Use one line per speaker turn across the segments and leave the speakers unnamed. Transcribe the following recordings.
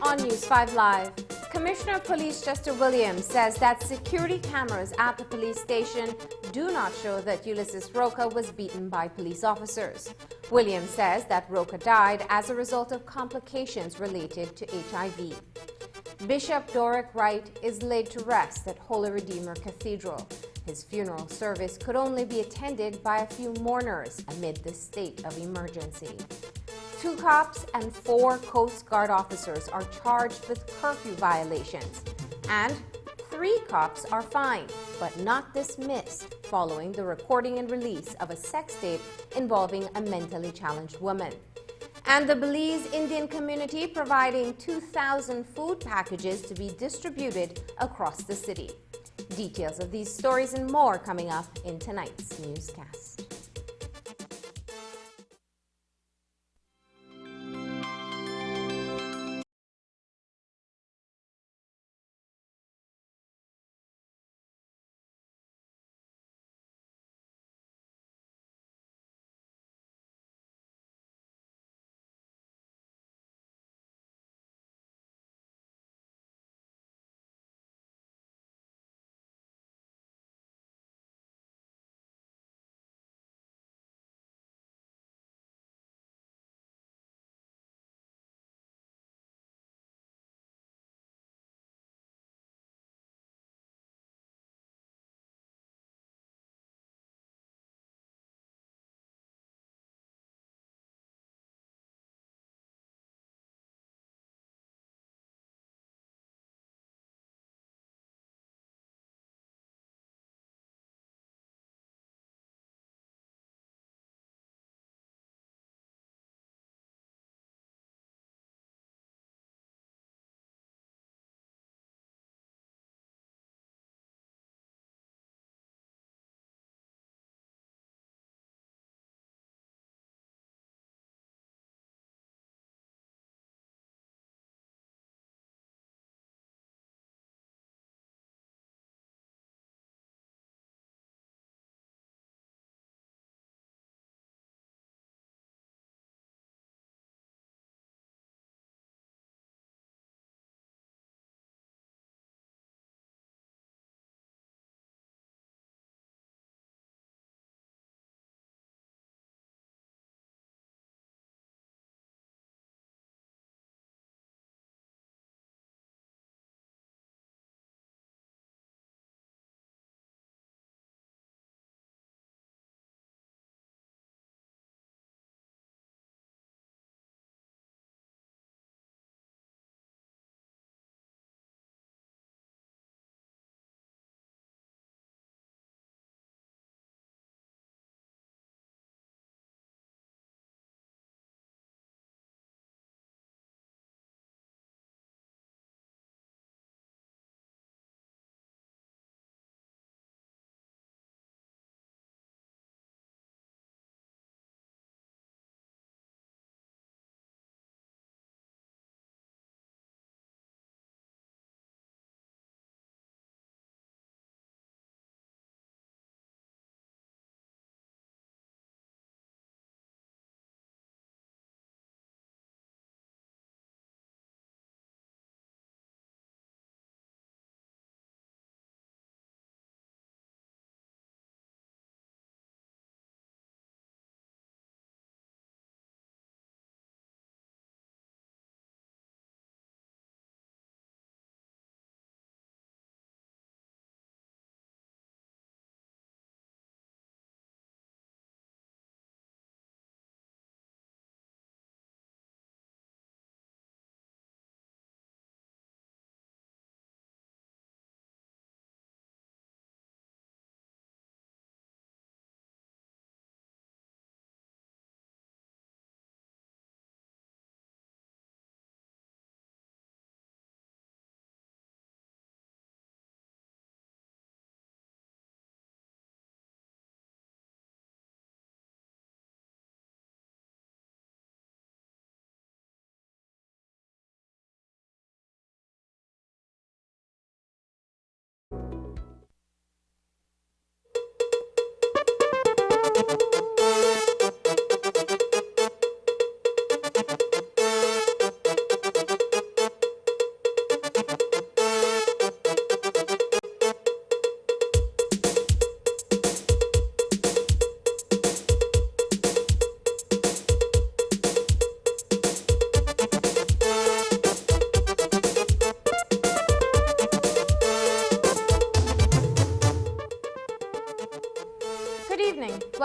On News 5 Live, Commissioner of Police Chester Williams says that security cameras at the police station do not show that Ulysses Roca was beaten by police officers. Williams says that Roca died as a result of complications related to HIV. Bishop Wright is laid to rest at Holy Redeemer Cathedral. His funeral service could only be attended by a few mourners amid the state of emergency. 2 cops and 4 Coast Guard officers are charged with curfew violations, and 3 cops are fined but not dismissed following the recording and release of a sex tape involving a mentally challenged woman. And the Belize Indian community providing 2,000 food packages to be distributed across the city. Details of these stories and more coming up in tonight's newscast.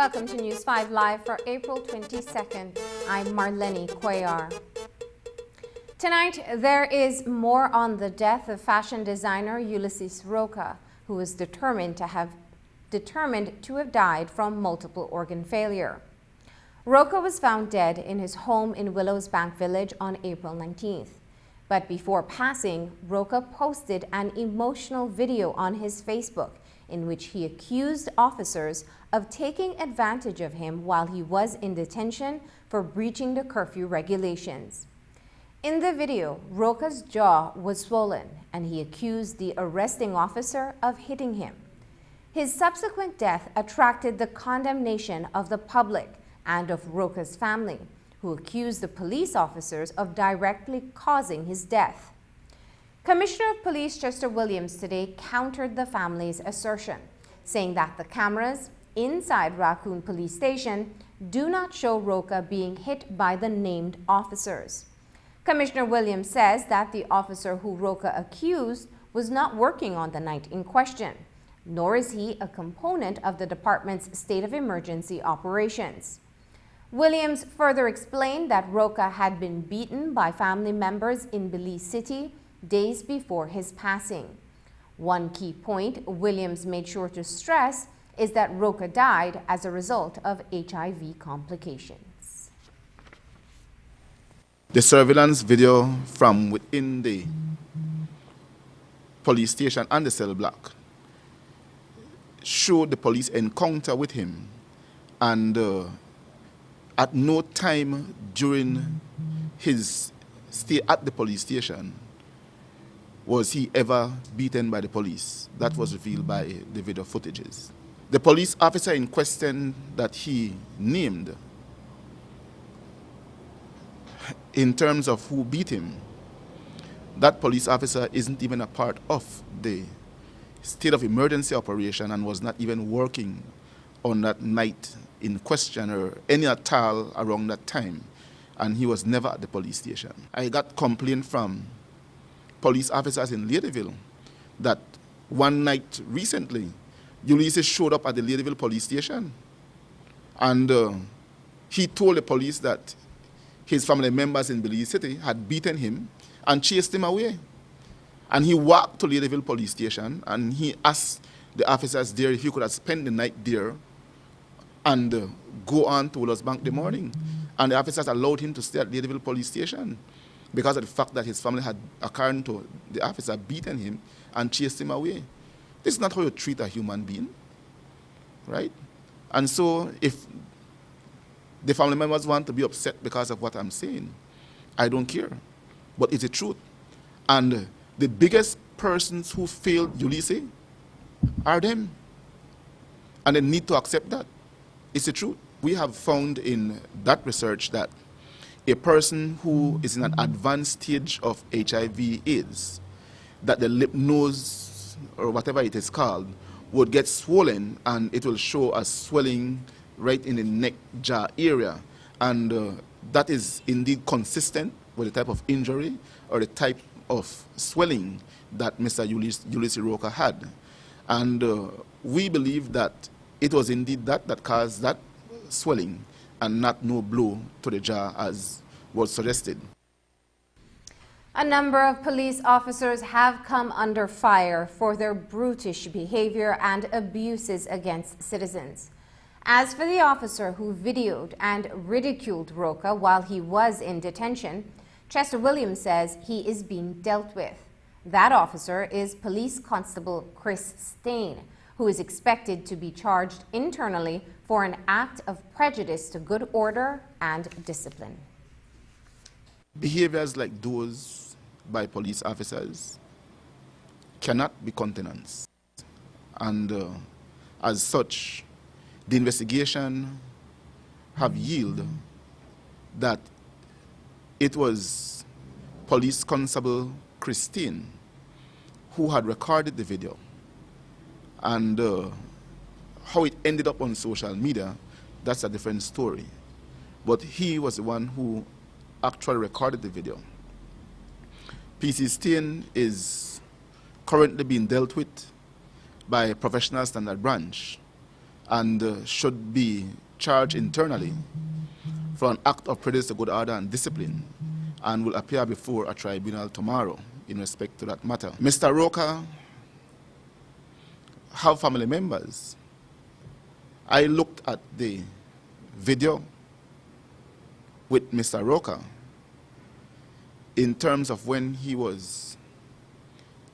Welcome to News 5 Live for April 22nd. I'm Marlene Cuellar. Tonight, there is more on the death of fashion designer Ulysses Roca, who is determined to have died from multiple organ failure. Roca was found dead in his home in Willows Bank Village on April 19th. But before passing, Roca posted an emotional video on his Facebook in which he accused officers of taking advantage of him while he was in detention for breaching the curfew regulations. In the video, Roca's jaw was swollen and he accused the arresting officer of hitting him. His subsequent death attracted the condemnation of the public and of Roca's family, who accused the police officers of directly causing his death. Commissioner of Police Chester Williams today countered the family's assertion, saying that the cameras inside Raccoon Police Station do not show Roca being hit by the named officers. Commissioner Williams says that the officer who Roca accused was not working on the night in question, nor is he a component of the department's state of emergency operations. Williams further explained that Roca had been beaten by family members in Belize City days before his passing. One key point Williams made sure to stress is that Roca died as a result of HIV complications.
The surveillance video from within the police station and the cell block showed the police encounter with him, and at no time during his stay at the police station was he ever beaten by the police. That was revealed by the video footages. The police officer in question that he named, in terms of who beat him, that police officer isn't even a part of the state of emergency operation and was not even working on that night in question or any at all around that time, and he was never at the police station. I got complaint from police officers in Ladyville that one night recently, Ulysses showed up at the Ladyville police station, and he told the police that his family members in Belize City had beaten him and chased him away. And he walked to Ladyville police station and he asked the officers there if he could have spent the night there and go on to Willows Bank the morning. And the officers allowed him to stay at Ladyville police station because of the fact that his family had, according to the officer, beaten him and chased him away. This is not how you treat a human being, right? And so if the family members want to be upset because of what I'm saying, I don't care. But it's the truth. And the biggest persons who failed Ulysses are them. And they need to accept that. It's the truth. We have found in that research that a person who is in an advanced stage of HIV/AIDS, that the lip, nose, or whatever it is called, would get swollen and it will show a swelling right in the neck, jaw area. And that is indeed consistent with the type of injury or the type of swelling that Mr. Ulysses Roca had. And we believe that it was indeed that caused that swelling and not no blow to the jaw as was suggested.
A number of police officers have come under fire for their brutish behavior and abuses against citizens. As for the officer who videoed and ridiculed Roca while he was in detention, Chester Williams says he is being dealt with. That officer is Police Constable Chris Stain, who is expected to be charged internally for an act of prejudice to good order and discipline.
Behaviors like those by police officers cannot be countenanced. And as such, the investigation have yielded that it was Police Constable Christine who had recorded the video. And how it ended up on social media, that's a different story. But he was the one who actually recorded the video. PC Stain is currently being dealt with by Professional Standard Branch, and should be charged internally for an act of prejudice to good order and discipline, and will appear before a tribunal tomorrow in respect to that matter. Mr. Roca have family members. I looked at the video with Mr. Roca in terms of when he was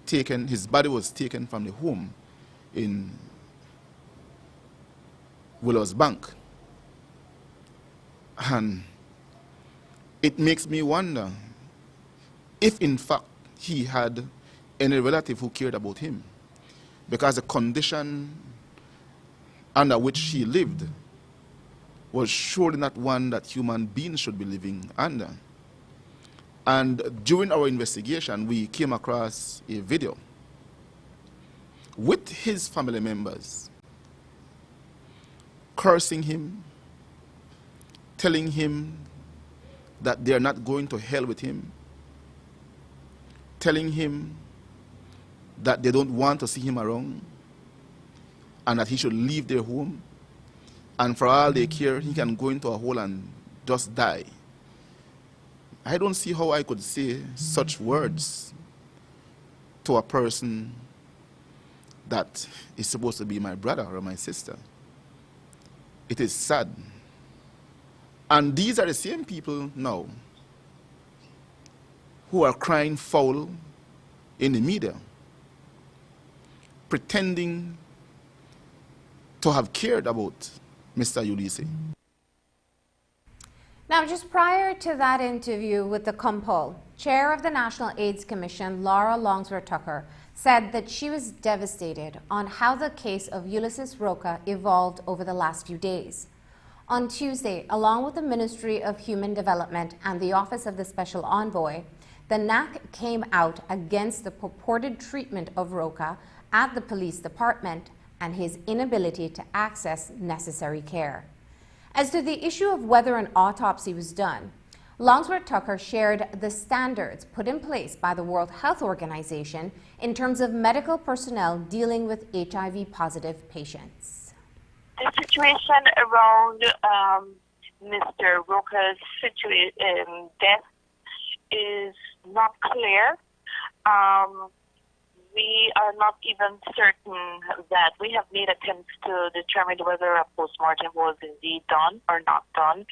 taken, his body was taken from the home in Willows Bank. And it makes me wonder if in fact he had any relative who cared about him, because the condition under which he lived was surely not one that human beings should be living under. And during our investigation, we came across a video with his family members cursing him, telling him that they're not going to hell with him, telling him that they don't want to see him around and that he should leave their home, and for all they care, he can go into a hole and just die. I don't see how I could say such words to a person that is supposed to be my brother or my sister. It is sad. And these are the same people now who are crying foul in the media, pretending to have cared about Mr. Ulysses.
Now, just prior to that interview with the Compol, Chair of the National AIDS Commission, Laura Longsworth Tucker, said that she was devastated on how the case of Ulysses Roca evolved over the last few days. On Tuesday, along with the Ministry of Human Development and the Office of the Special Envoy, the NAC came out against the purported treatment of Roca at the police department and his inability to access necessary care. As to the issue of whether an autopsy was done, Longsworth Tucker shared the standards put in place by the World Health Organization in terms of medical personnel dealing with HIV-positive patients.
The situation around Mr. Roca's death is not clear. We are not even certain that we have made attempts to determine whether a postmortem was indeed done or not done.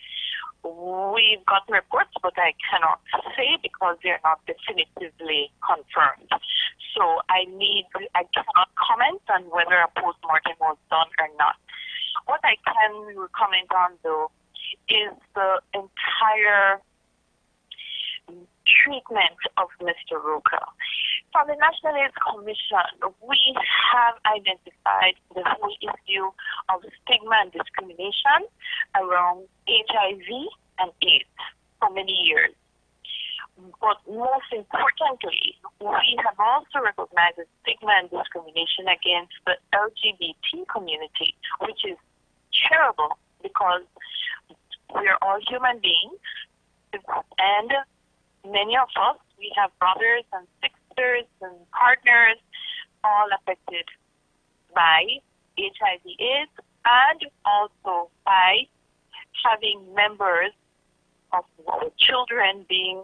We've got reports, but I cannot say because they're not definitively confirmed. So I cannot comment on whether a postmortem was done or not. What I can comment on, though, is the entire treatment of Mr. Roca. From the National AIDS Commission, we have identified the whole issue of stigma and discrimination around HIV and AIDS for many years. But most importantly, we have also recognized the stigma and discrimination against the LGBT community, which is terrible because we are all human beings, and many of us, we have brothers and sisters and partners, all affected by HIV/AIDS, and also by having members of children being,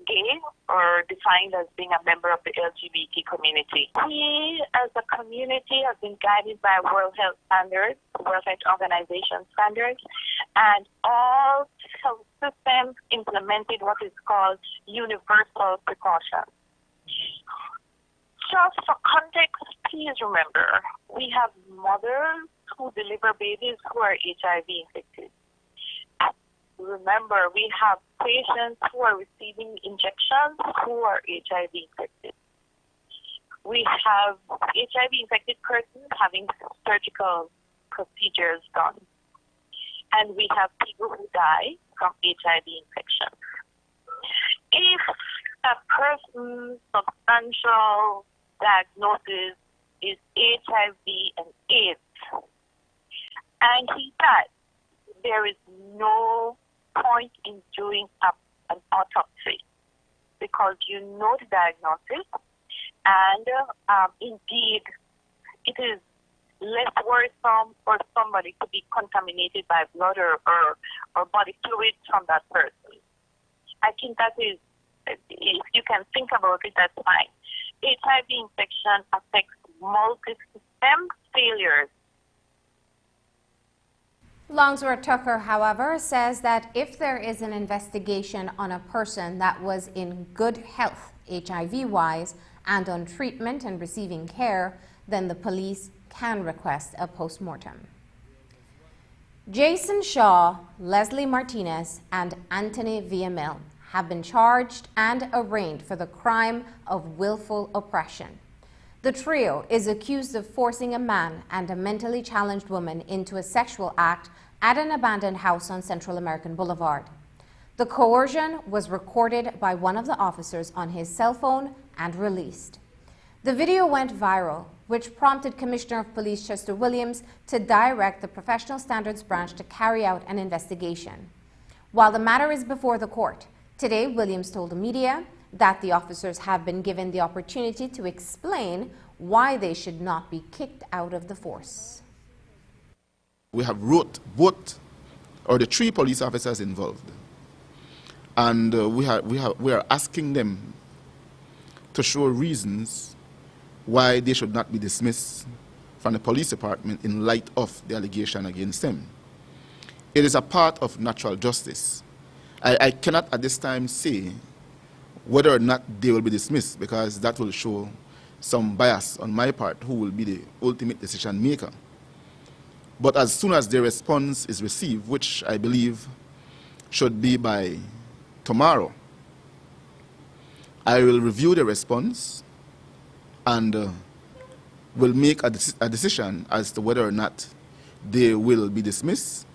gay or defined as being a member of the LGBT community. We, as a community, have been guided by World Health Standards, World Health Organization standards, and all health systems implemented what is called universal precautions. Just for context, please remember, we have mothers who deliver babies who are HIV infected. Remember, we have patients who are receiving injections who are HIV infected. We have HIV infected persons having surgical procedures done. And we have people who die from HIV infection. If a person's substantial diagnosis is HIV and AIDS, and he dies, there is no point in doing an autopsy because you know the diagnosis, and indeed it is less worrisome for somebody to be contaminated by blood or body fluids from that person. I think that is, if you can think about it, that's fine. HIV infection affects multi-system failures.
Longsworth Tucker, however, says that if there is an investigation on a person that was in good health, HIV-wise, and on treatment and receiving care, then the police can request a post-mortem. Jason Shaw, Leslie Martinez, and Anthony Villamil have been charged and arraigned for the crime of willful oppression. The trio is accused of forcing a man and a mentally challenged woman into a sexual act at an abandoned house on Central American Boulevard. The coercion was recorded by one of the officers on his cell phone and released. The video went viral, which prompted Commissioner of Police Chester Williams to direct the Professional Standards Branch to carry out an investigation. While the matter is before the court, today Williams told the media that the officers have been given the opportunity to explain why they should not be kicked out of the force.
We have wrote the three police officers involved, and we are asking them to show reasons why they should not be dismissed from the police department in light of the allegation against them. It is a part of natural justice. I cannot at this time say whether or not they will be dismissed, because that will show some bias on my part, who will be the ultimate decision maker. But as soon as their response is received, which I believe should be by tomorrow, I will review the response and will make a decision as to whether or not they will be dismissed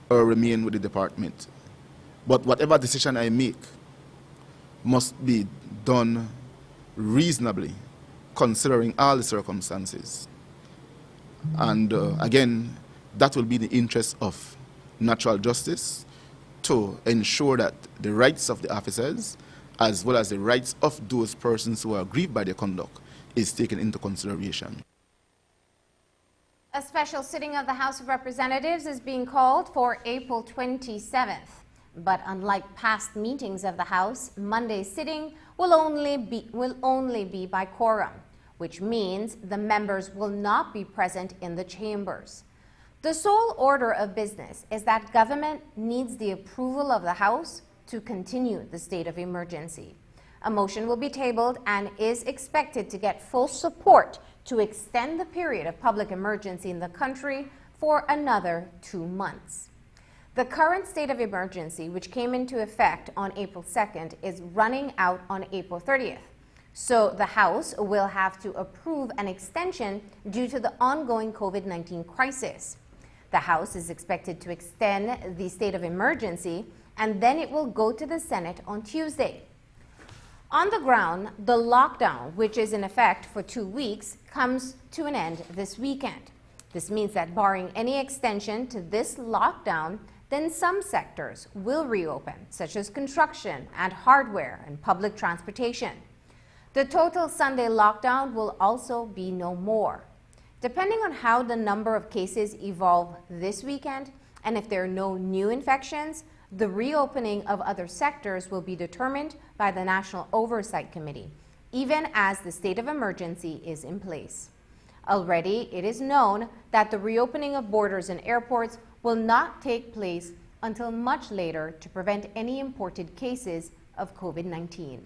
or remain with the department. But whatever decision I make must be done reasonably, considering all the circumstances. And again, that will be the interest of natural justice, to ensure that the rights of the officers, as well as the rights of those persons who are aggrieved by their conduct, is taken into consideration.
A special sitting of the House of Representatives is being called for April 27th. But unlike past meetings of the House, Monday's sitting will only be by quorum, which means the members will not be present in the chambers. The sole order of business is that government needs the approval of the House to continue the state of emergency. A motion will be tabled and is expected to get full support to extend the period of public emergency in the country for another 2 months. The current state of emergency, which came into effect on April 2nd, is running out on April 30th. So the House will have to approve an extension due to the ongoing COVID-19 crisis. The House is expected to extend the state of emergency, and then it will go to the Senate on Tuesday. On the ground, the lockdown, which is in effect for 2 weeks, comes to an end this weekend. This means that barring any extension to this lockdown, then some sectors will reopen, such as construction and hardware and public transportation. The total Sunday lockdown will also be no more. Depending on how the number of cases evolve this weekend, and if there are no new infections, the reopening of other sectors will be determined by the National Oversight Committee, even as the state of emergency is in place. Already, it is known that the reopening of borders and airports will not take place until much later to prevent any imported cases of COVID-19.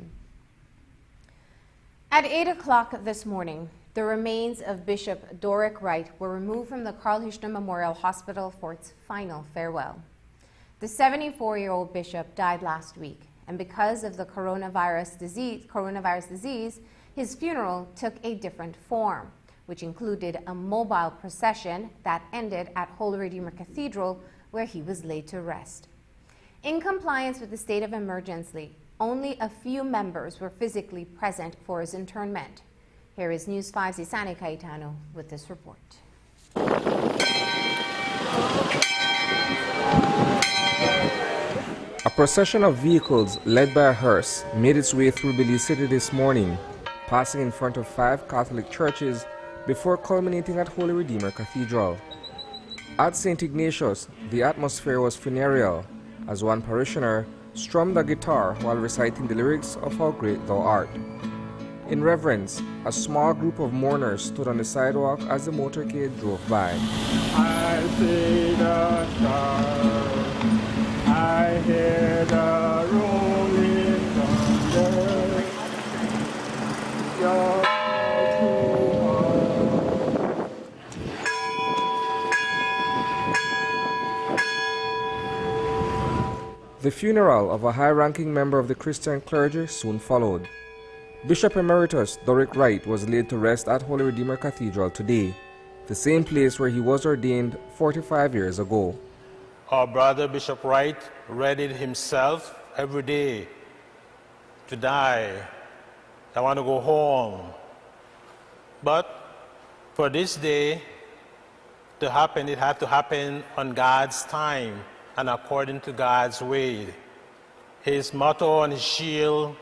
At 8 o'clock this morning, the remains of Bishop Doric Wright were removed from the Carl Huchner Memorial Hospital for its final farewell. The 74-year-old bishop died last week, and because of the coronavirus disease, his funeral took a different form, which included a mobile procession that ended at Holy Redeemer Cathedral, where he was laid to rest. In compliance with the state of emergency, only a few members were physically present for his interment. Here is News 5's Isani Cayetano with this report.
A procession of vehicles led by a hearse made its way through Belize City this morning, passing in front of 5 Catholic churches before culminating at Holy Redeemer Cathedral. At St. Ignatius, the atmosphere was funereal, as one parishioner strummed a guitar while reciting the lyrics of How Great Thou Art. In reverence, a small group of mourners stood on the sidewalk as the motorcade drove by.
I see the stars, I hear the rolling thunder. Your
The funeral of a high-ranking member of the Christian clergy soon followed. Bishop Emeritus Wright was laid to rest at Holy Redeemer Cathedral today, the same place where he was ordained 45 years ago.
Our brother Bishop Wright readied himself every day to die. I want to go home. But for this day to happen, it had to happen on God's time and according to God's way. His motto on his shield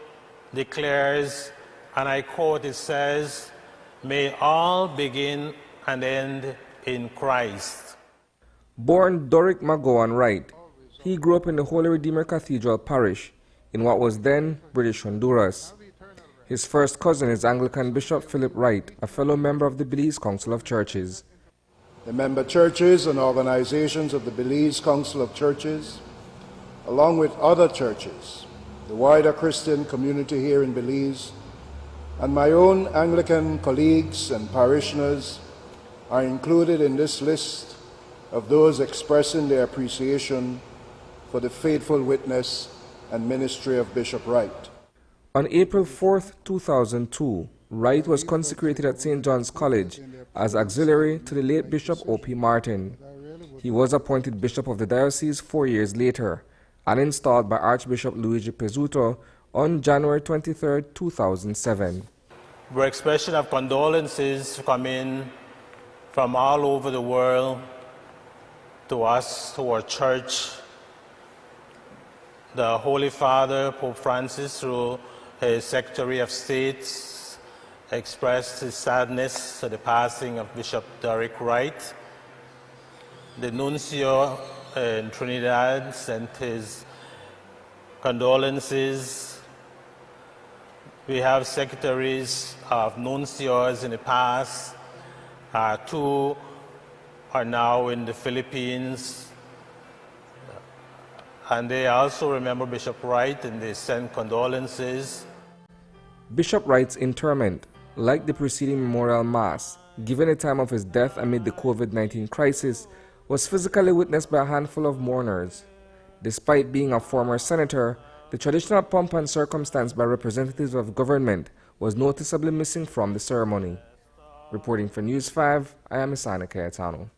declares, and I quote, it says, "May all begin and end in Christ."
Born Doric McGowan Wright, he grew up in the Holy Redeemer Cathedral parish in what was then British Honduras. His first cousin is Anglican Bishop Philip Wright, a fellow member of the Belize Council of Churches.
The member churches and organizations of the Belize Council of Churches, along with other churches, the wider Christian community here in Belize, and my own Anglican colleagues and parishioners are included in this list of those expressing their appreciation for the faithful witness and ministry of Bishop Wright.
On April 4, 2002, Wright was consecrated at St. John's College as auxiliary to the late Bishop O.P. Martin. He was appointed Bishop of the diocese 4 years later and installed by Archbishop Luigi Pizzuto on January 23, 2007.
We're expression of condolences come in from all over the world to us, to our church. The Holy Father, Pope Francis, through his Secretary of State, expressed his sadness to the passing of Bishop Doric Wright. The nuncio in Trinidad sent his condolences. We have secretaries of nuncios in the past. Two are now in the Philippines. And they also remember Bishop Wright and they send condolences.
Bishop Wright's interment, like the preceding memorial mass, given the time of his death amid the COVID-19 crisis, was physically witnessed by a handful of mourners. Despite being a former senator, the traditional pomp and circumstance by representatives of government was noticeably missing from the ceremony. Reporting for News 5, I am Isana Cayetano.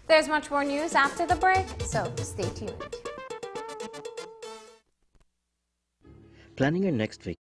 There's much more news after the break, so stay tuned.
Planning your next vacation.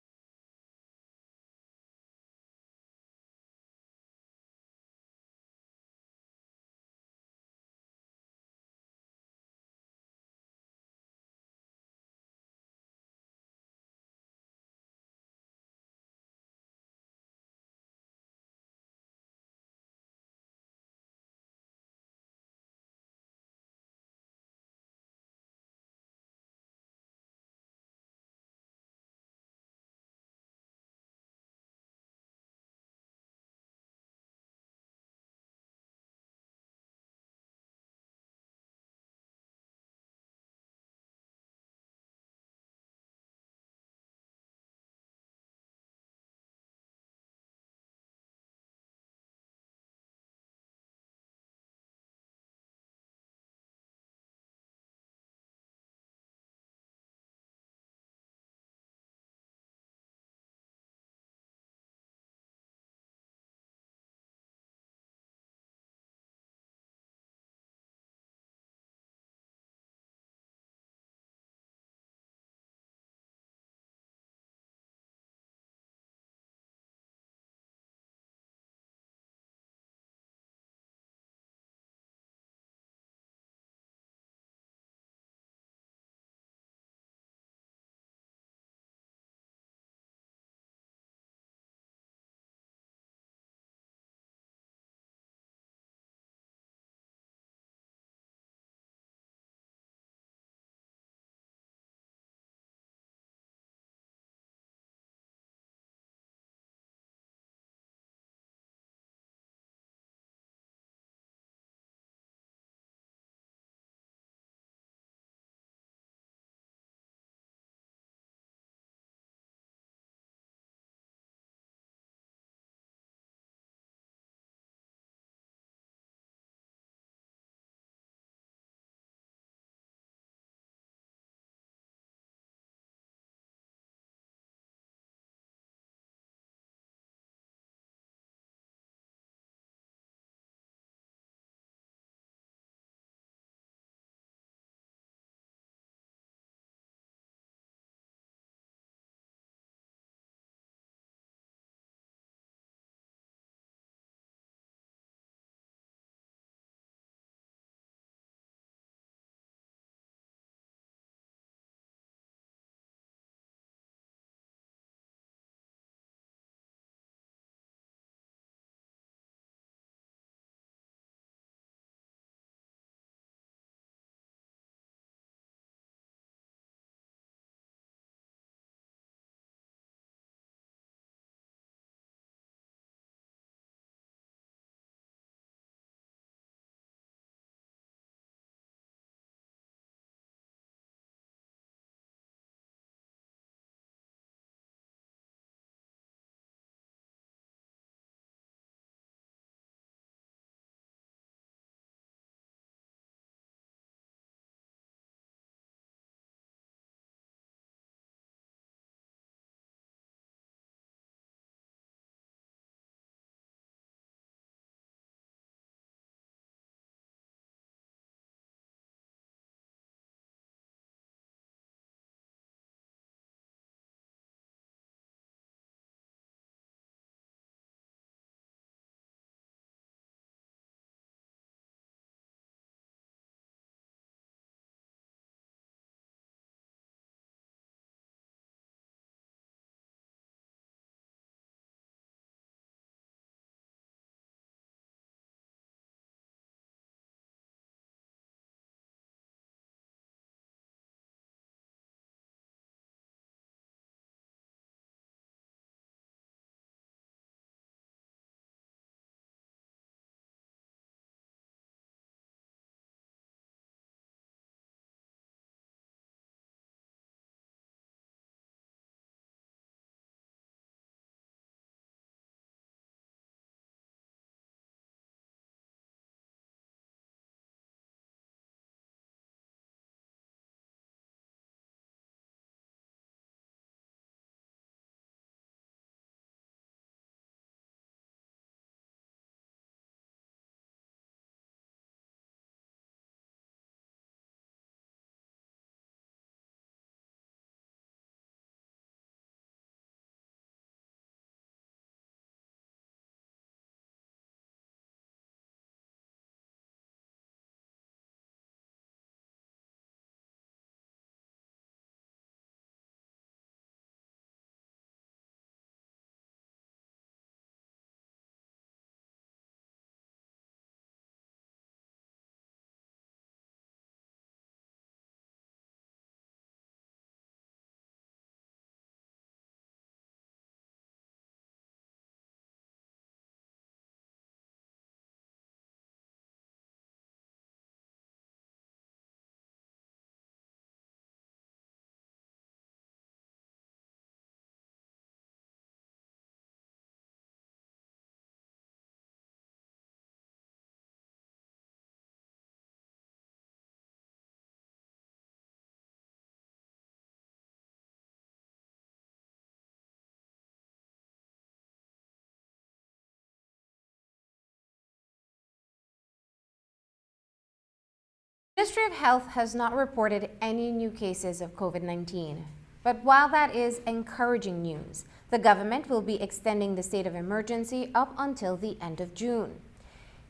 Ministry of Health has not reported any new cases of COVID-19. But while that is encouraging news, the government will be extending the state of emergency up until the end of June.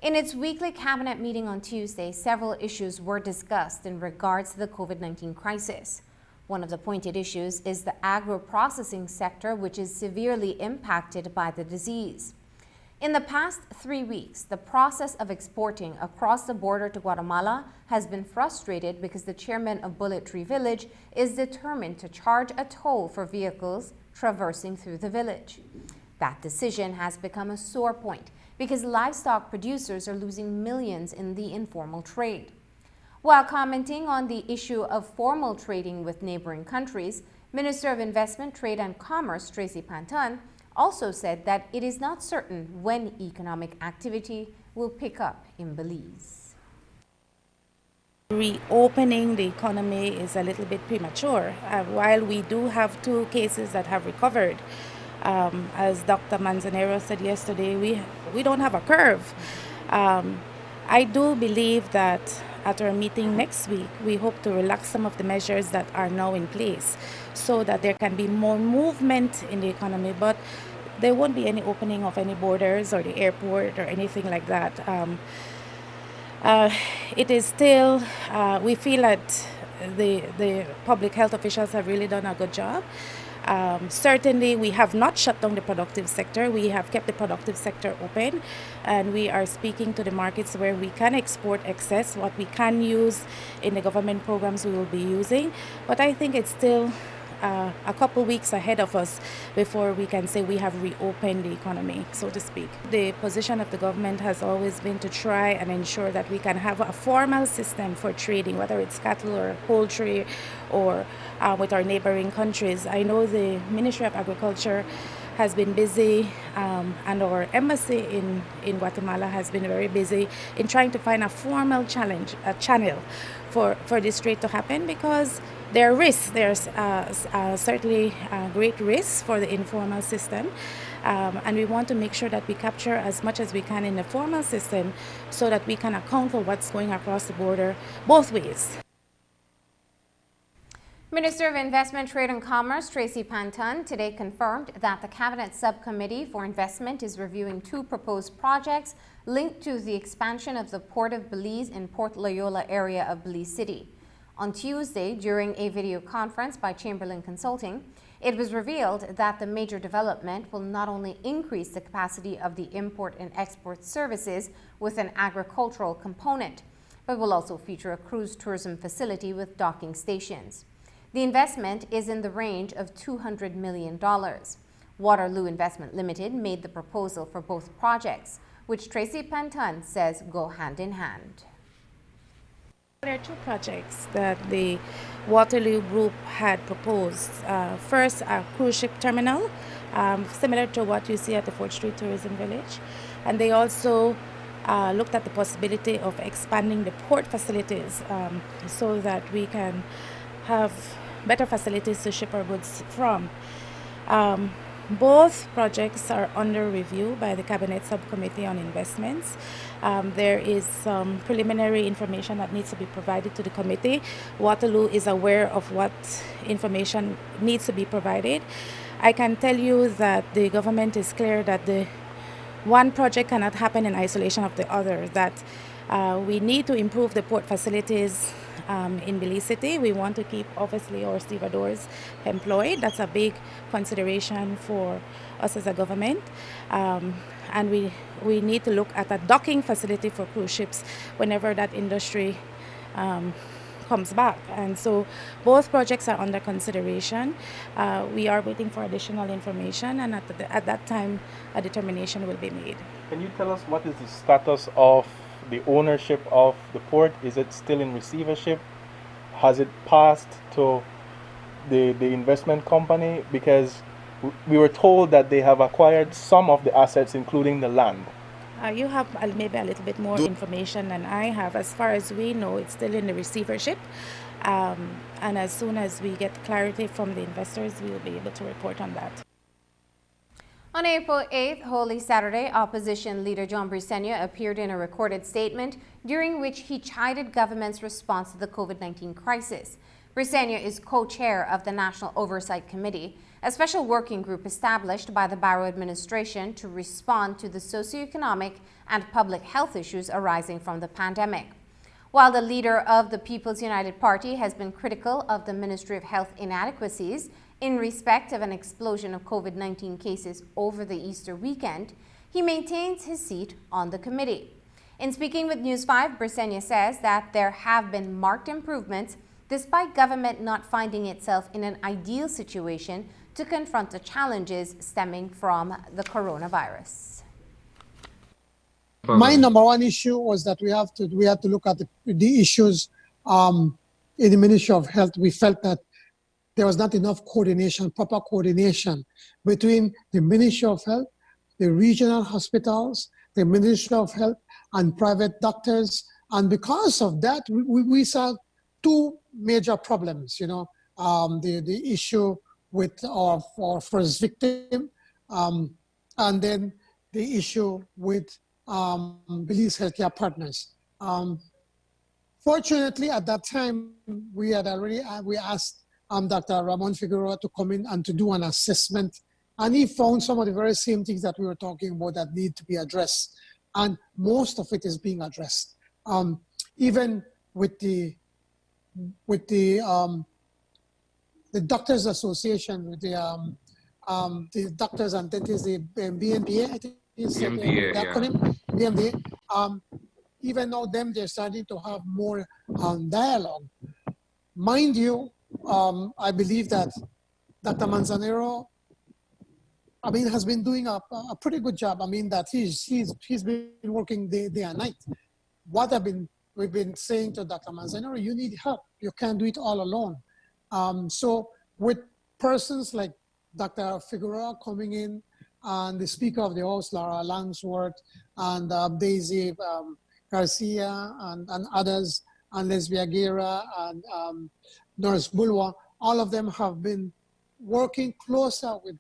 In its weekly cabinet meeting on Tuesday, several issues were discussed in regards to the COVID-19 crisis. One of the pointed issues is the agro-processing sector, which is severely impacted by the disease. In the past 3 weeks, the process of exporting across the border to Guatemala has been frustrated because the chairman of Bullet Tree Village is determined to charge a toll for vehicles traversing through the village. That decision has become a sore point because livestock producers are losing millions in the informal trade. While commenting on the issue of formal trading with neighboring countries, Minister of Investment, Trade and Commerce Tracy Panton also said that it is not certain when economic activity will pick up in Belize.
Reopening the economy is a little bit premature. While we do have 2 cases that have recovered, as Dr. Manzanero said yesterday, we don't have a curve. I do believe that at our meeting next week, we hope to relax some of the measures that are now in place so that there can be more movement in the economy, but there won't be any opening of any borders or the airport or anything like that. It is still, we feel that the public health officials have really done a good job. Certainly, we have not shut down the productive sector. We have kept the productive sector open, and we are speaking to the markets where we can export excess. What we can use in the government programs we will be using. But I think it's still a couple weeks ahead of us before we can say we have reopened the economy, so to speak. The position of the government has always been to try and ensure that we can have a formal system for trading, whether it's cattle or poultry or with our neighboring countries. I know the Ministry of Agriculture has been busy and our embassy in Guatemala has been very busy in trying to find a formal channel for this trade to happen, because there are risks. There's certainly great risks for the informal system, and we want to make sure that we capture as much as we can in the formal system so that we can account for what's going across the border both ways.
Minister of Investment, Trade and Commerce Tracy Panton today confirmed that the Cabinet Subcommittee for Investment is reviewing 2 proposed projects linked to the expansion of the Port of Belize in Port Loyola area of Belize City. On Tuesday, during a video conference by Chamberlain Consulting, it was revealed that the major development will not only increase the capacity of the import and export services with an agricultural component, but will also feature a cruise tourism facility with docking stations. The investment is in the range of $200 million. Waterloo Investment Limited made the proposal for both projects, which Tracy Panton says go hand in hand.
There are 2 projects that the Waterloo Group had proposed. First, a cruise ship terminal, similar to what you see at the 4th Street Tourism Village. And they also looked at the possibility of expanding the port facilities so that we can have better facilities to ship our goods from. Both projects are under review by the Cabinet Subcommittee on Investments. There is some preliminary information that needs to be provided to the committee. Waterloo is aware of what information needs to be provided. I can tell you that the government is clear that the one project cannot happen in isolation of the other, that we need to improve the port facilities in Belize City. We want to keep, obviously, our stevedores employed. That's a big consideration for us as a government. And we need to look at a docking facility for cruise ships whenever that industry comes back. And so both projects are under consideration. We are waiting for additional information, and at that time, a determination will be made.
Can you tell us what is the status of the ownership of the port? Is it still in receivership? Has it passed to the investment company? Because we were told that they have acquired some of the assets, including the land.
You have maybe a little bit more information than I have. As far as we know, it's still in the receivership. And as soon as we get clarity from the investors, we will be able to report on that.
On April 8th, Holy Saturday, opposition leader John Briceño appeared in a recorded statement during which he chided government's response to the COVID-19 crisis. Briceño is co-chair of the National Oversight Committee, a special working group established by the Barrow administration to respond to the socioeconomic and public health issues arising from the pandemic. While the leader of the People's United Party has been critical of the Ministry of Health inadequacies in respect of an explosion of COVID-19 cases over the Easter weekend, he maintains his seat on the committee. In speaking with News 5, Briceño says that there have been marked improvements despite government not finding itself in an ideal situation to confront the challenges stemming from the coronavirus.
My number one issue was that we had to look at the issues in the Ministry of Health. We felt that there was not enough coordination, proper coordination between the Ministry of Health, the regional hospitals, the Ministry of Health, and private doctors. And because of that, we saw two major problems, the issue with our first victim, and then the issue with Belize Healthcare Partners. Fortunately, at that time, we asked Dr. Ramon Figueroa to come in and to do an assessment, and he found some of the very same things that we were talking about that need to be addressed, and most of it is being addressed. Even with the Doctors Association, with the doctors and dentists, the BNBA, I think is the acronym, BNBA. Even now, they're starting to have more dialogue. Mind you, I believe that Dr. Manzanero, has been doing a pretty good job. That he's been working day and night. We've been saying to Dr. Manzanero, you need help. You can't do it all alone. So with persons like Dr. Figueroa coming in, and the Speaker of the House, Laura Langsworth, and Daisy Garcia, and others, and Lesbia Guerra, and Nurse Bulwa, all of them have been working closer with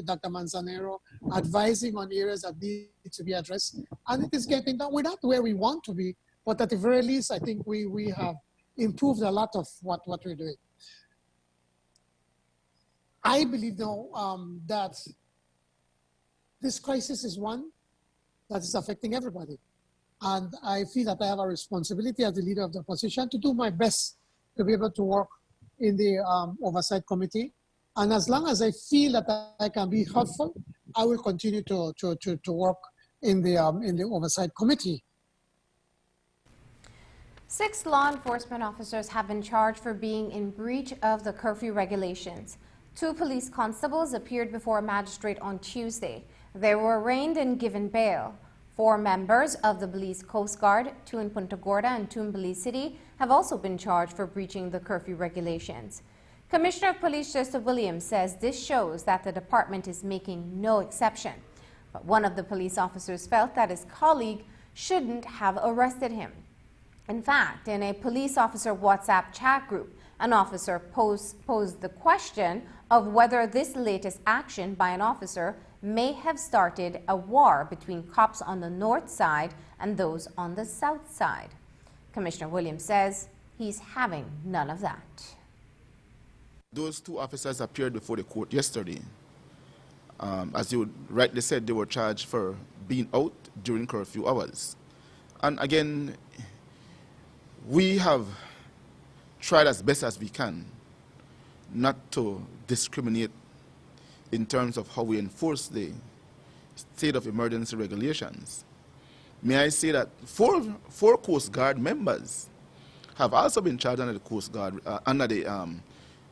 Dr. Manzanero, advising on areas that need to be addressed. And it is getting done. We're not where we want to be, but at the very least, I think we have improved a lot of what we're doing. I believe now that this crisis is one that is affecting everybody. And I feel that I have a responsibility as the leader of the opposition to do my best to be able to work in the Oversight Committee. And as long as I feel that I can be helpful, I will continue to work in the Oversight Committee.
6 law enforcement officers have been charged for being in breach of the curfew regulations. 2 police constables appeared before a magistrate on Tuesday. They were arraigned and given bail. 4 members of the Belize Coast Guard, 2 in Punta Gorda and 2 in Belize City, have also been charged for breaching the curfew regulations. Commissioner of Police Joseph Williams says this shows that the department is making no exception. But one of the police officers felt that his colleague shouldn't have arrested him. In fact, in a police officer WhatsApp chat group, an officer posed the question of whether this latest action by an officer may have started a war between cops on the north side and those on the south side. Commissioner Williams says he's having none of that.
Those 2 officers appeared before the court yesterday. As you rightly said, they were charged for being out during curfew hours. And again, we have tried as best as we can not to discriminate in terms of how we enforce the state of emergency regulations. May I say that four Coast Guard members have also been charged under the Coast Guard, under the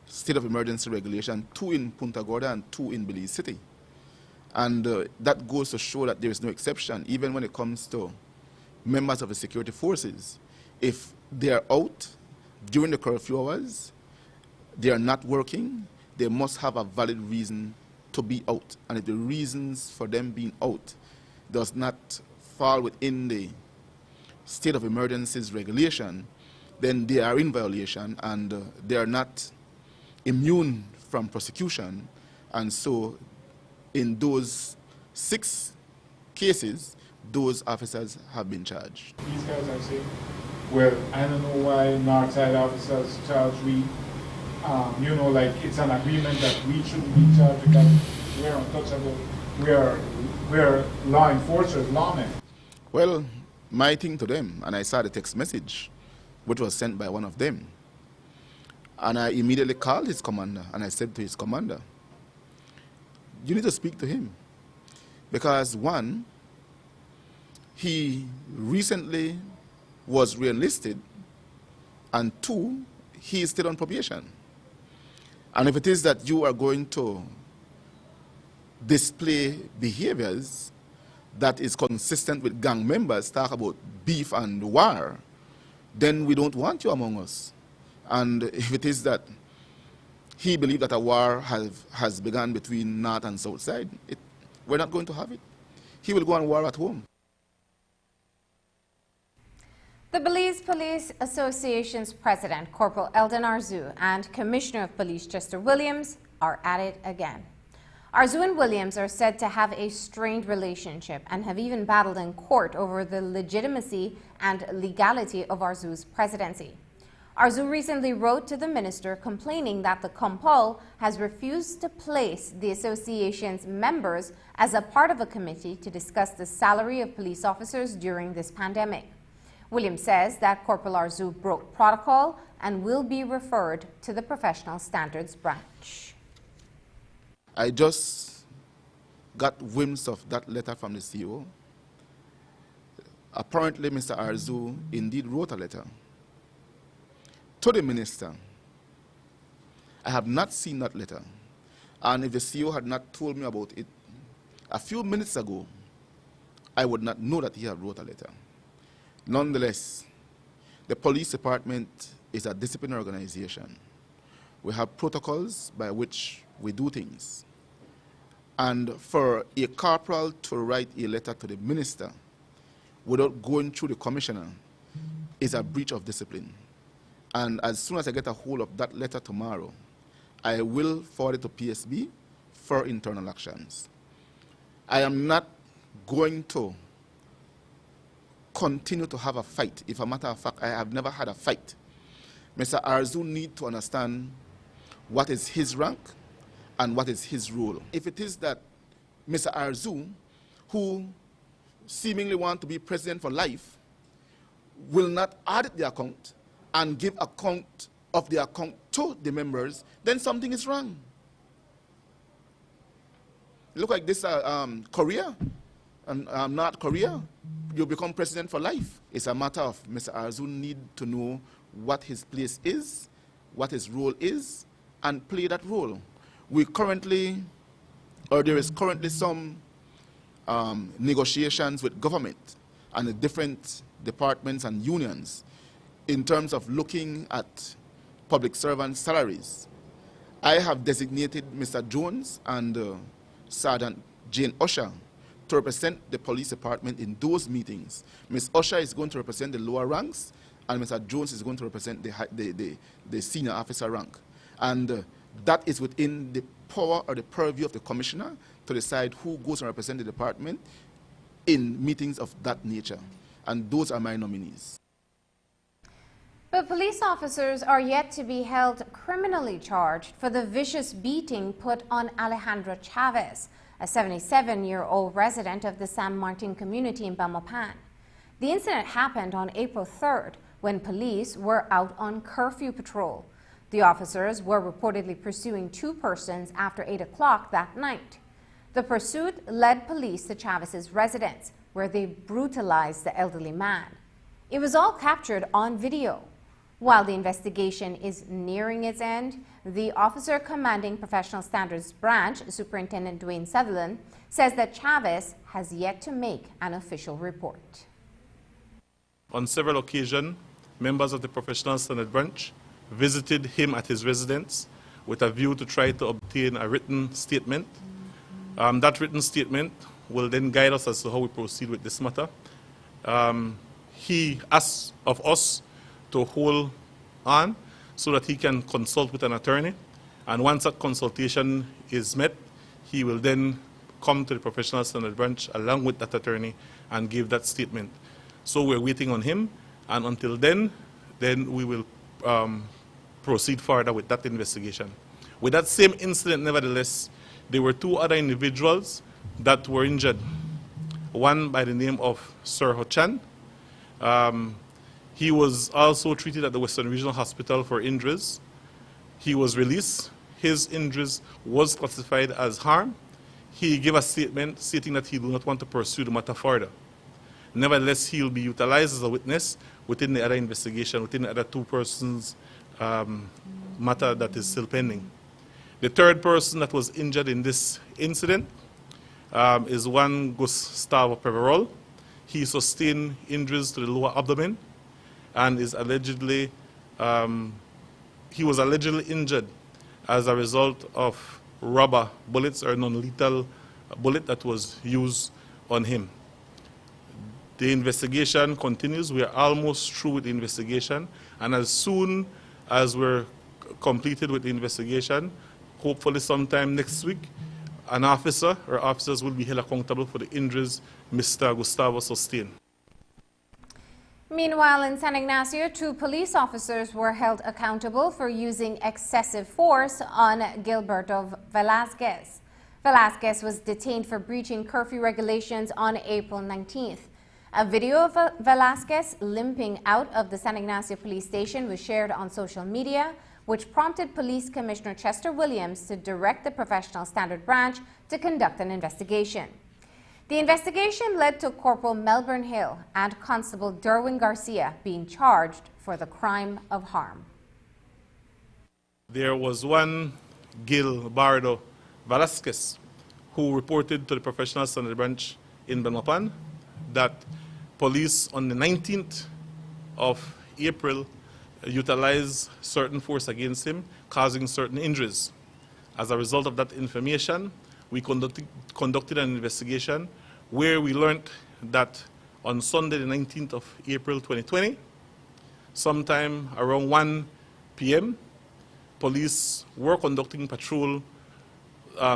state of emergency regulation, 2 in Punta Gorda and 2 in Belize City. And that goes to show that there is no exception, even when it comes to members of the security forces. If they are out during the curfew hours, they are not working, they must have a valid reason to be out. And if the reasons for them being out does not fall within the state of emergencies regulation, then they are in violation and they are not immune from prosecution. And so in those 6 cases, those officers have been charged.
These guys are saying, well, I don't know why Northside officers charge we. You know, like it's an agreement that we shouldn't be charged because we're untouchable. We're law enforcers, lawmen.
Well, my thing to them, and I saw the text message, which was sent by one of them. And I immediately called his commander, and I said to his commander, you need to speak to him. Because one, he recently was re-enlisted, and 2, he is still on probation. And if it is that you are going to display behaviors that is consistent with gang members, talk about beef and war, then we don't want you among us. And if it is that he believed that a war has begun between North and South side, we're not going to have it. He will go on war at home.
The Belize Police Association's president, Corporal Eldon Arzu, and Commissioner of Police Chester Williams are at it again. Arzu and Williams are said to have a strained relationship and have even battled in court over the legitimacy and legality of Arzu's presidency. Arzu recently wrote to the minister complaining that the Compol has refused to place the association's members as a part of a committee to discuss the salary of police officers during this pandemic. Williams says that Corporal Arzu broke protocol and will be referred to the Professional Standards Branch.
I just got whims of that letter from the CEO. Apparently, Mr. Arzu indeed wrote a letter to the minister. I have not seen that letter. And if the CEO had not told me about it a few minutes ago, I would not know that he had wrote a letter. Nonetheless, the police department is a disciplinary organization. We have protocols by which we do things. And for a corporal to write a letter to the minister without going through the commissioner is a breach of discipline. And as soon as I get a hold of that letter tomorrow, I will forward it to PSB for internal actions. I am not going to continue to have a fight. If a matter of fact, I have never had a fight. Mr. Arzu needs to understand what is his rank and what is his role. If it is that Mr. Arzu, who seemingly wants to be president for life, will not audit the account and give account of the account to the members, then something is wrong. Look like this Korea and North Korea. You become president for life. It's a matter of Mr. Arzu need to know what his place is, what his role is, and play that role. We currently, or there is currently some negotiations with government and the different departments and unions in terms of looking at public servant salaries. I have designated Mr. Jones and Sergeant Jane Usher to represent the police department in those meetings. Ms. Usher is going to represent the lower ranks, and Mr. Jones is going to represent the senior officer rank. And that is within the power or the purview of the commissioner to decide who goes and represent the department in meetings of that nature. And those are my nominees.
But police officers are yet to be held criminally charged for the vicious beating put on Alejandra Chavez, a 77-year-old resident of the San Martin community in Belmopan. The incident happened on April 3rd when police were out on curfew patrol. The officers were reportedly pursuing 2 persons after 8 o'clock that night. The pursuit led police to Chavez's residence, where they brutalized the elderly man. It was all captured on video. While the investigation is nearing its end, the officer commanding Professional Standards Branch, Superintendent Dwayne Sutherland, says that Chavez has yet to make an official report.
On several occasions, members of the Professional Standards Branch visited him at his residence with a view to try to obtain a written statement. That written statement will then guide us as to how we proceed with this matter. He asks of us to hold on so that he can consult with an attorney, and once that consultation is met, he will then come to the professional standard branch along with that attorney and give that statement. So we're waiting on him, and until then we will proceed further with that investigation. With that same incident, nevertheless, there were two other individuals that were injured. One by the name of Sir Hochan. He was also treated at the Western Regional Hospital for injuries. He was released. His injuries was classified as harm. He gave a statement stating that he do not want to pursue the matter further. Nevertheless, he will be utilized as a witness within the other investigation, within the other two persons' matter that is still pending. The third person that was injured in this incident is one Gustavo Peverol. He sustained injuries to the lower abdomen and is allegedly, he was allegedly injured as a result of rubber bullets or non-lethal bullet that was used on him. The investigation continues. We are almost through with the investigation, and as soon as we're completed with the investigation, hopefully sometime next week, an officer or officers will be held accountable for the injuries Mr. Gustavo sustained.
Meanwhile, in San Ignacio, 2 police officers were held accountable for using excessive force on Gilberto Velasquez. Velasquez was detained for breaching curfew regulations on April 19th. A video of Velasquez limping out of the San Ignacio police station was shared on social media, which prompted Police Commissioner Chester Williams to direct the Professional Standard Branch to conduct an investigation. The investigation led to Corporal Melbourne Hill and Constable Derwin Garcia being charged for the crime of harm.
There was one Gilberto Velasquez who reported to the Professional Standard Branch in Belmopan that police on the 19th of April utilized certain force against him, causing certain injuries. As a result of that information, we conducted an investigation where we learned that on Sunday, the 19th of April 2020, sometime around 1 p.m., police were conducting patrol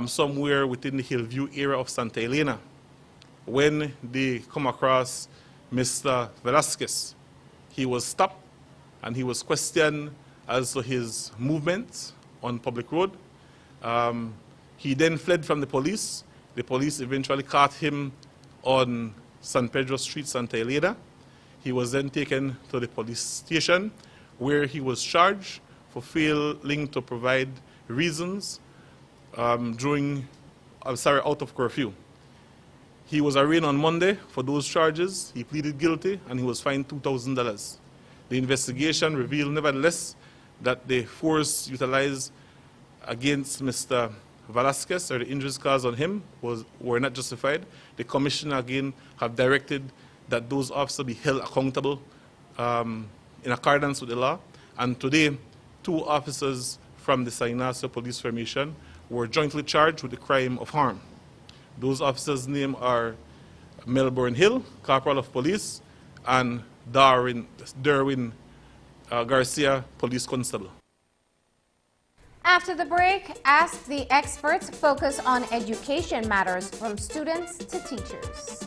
somewhere within the Hillview area of Santa Elena when they come across Mr. Velasquez. He was stopped and he was questioned as to his movements on public road. He then fled from the police. The police eventually caught him on San Pedro Street, Santa Elena. He was then taken to the police station where he was charged for failing to provide reasons out of curfew. He was arraigned on Monday for those charges. He pleaded guilty and he was fined $2,000. The investigation revealed, nevertheless, that the force utilized against Mr. Velasquez or the injuries caused on him were not justified. The commissioner again have directed that those officers be held accountable in accordance with the law. And today, 2 officers from the San Ignacio Police Formation were jointly charged with the crime of harm. Those officers' names are Melbourne Hill, Corporal of Police, and Derwin Garcia, Police Constable.
After the break, Ask the Experts focus on education matters from students to teachers.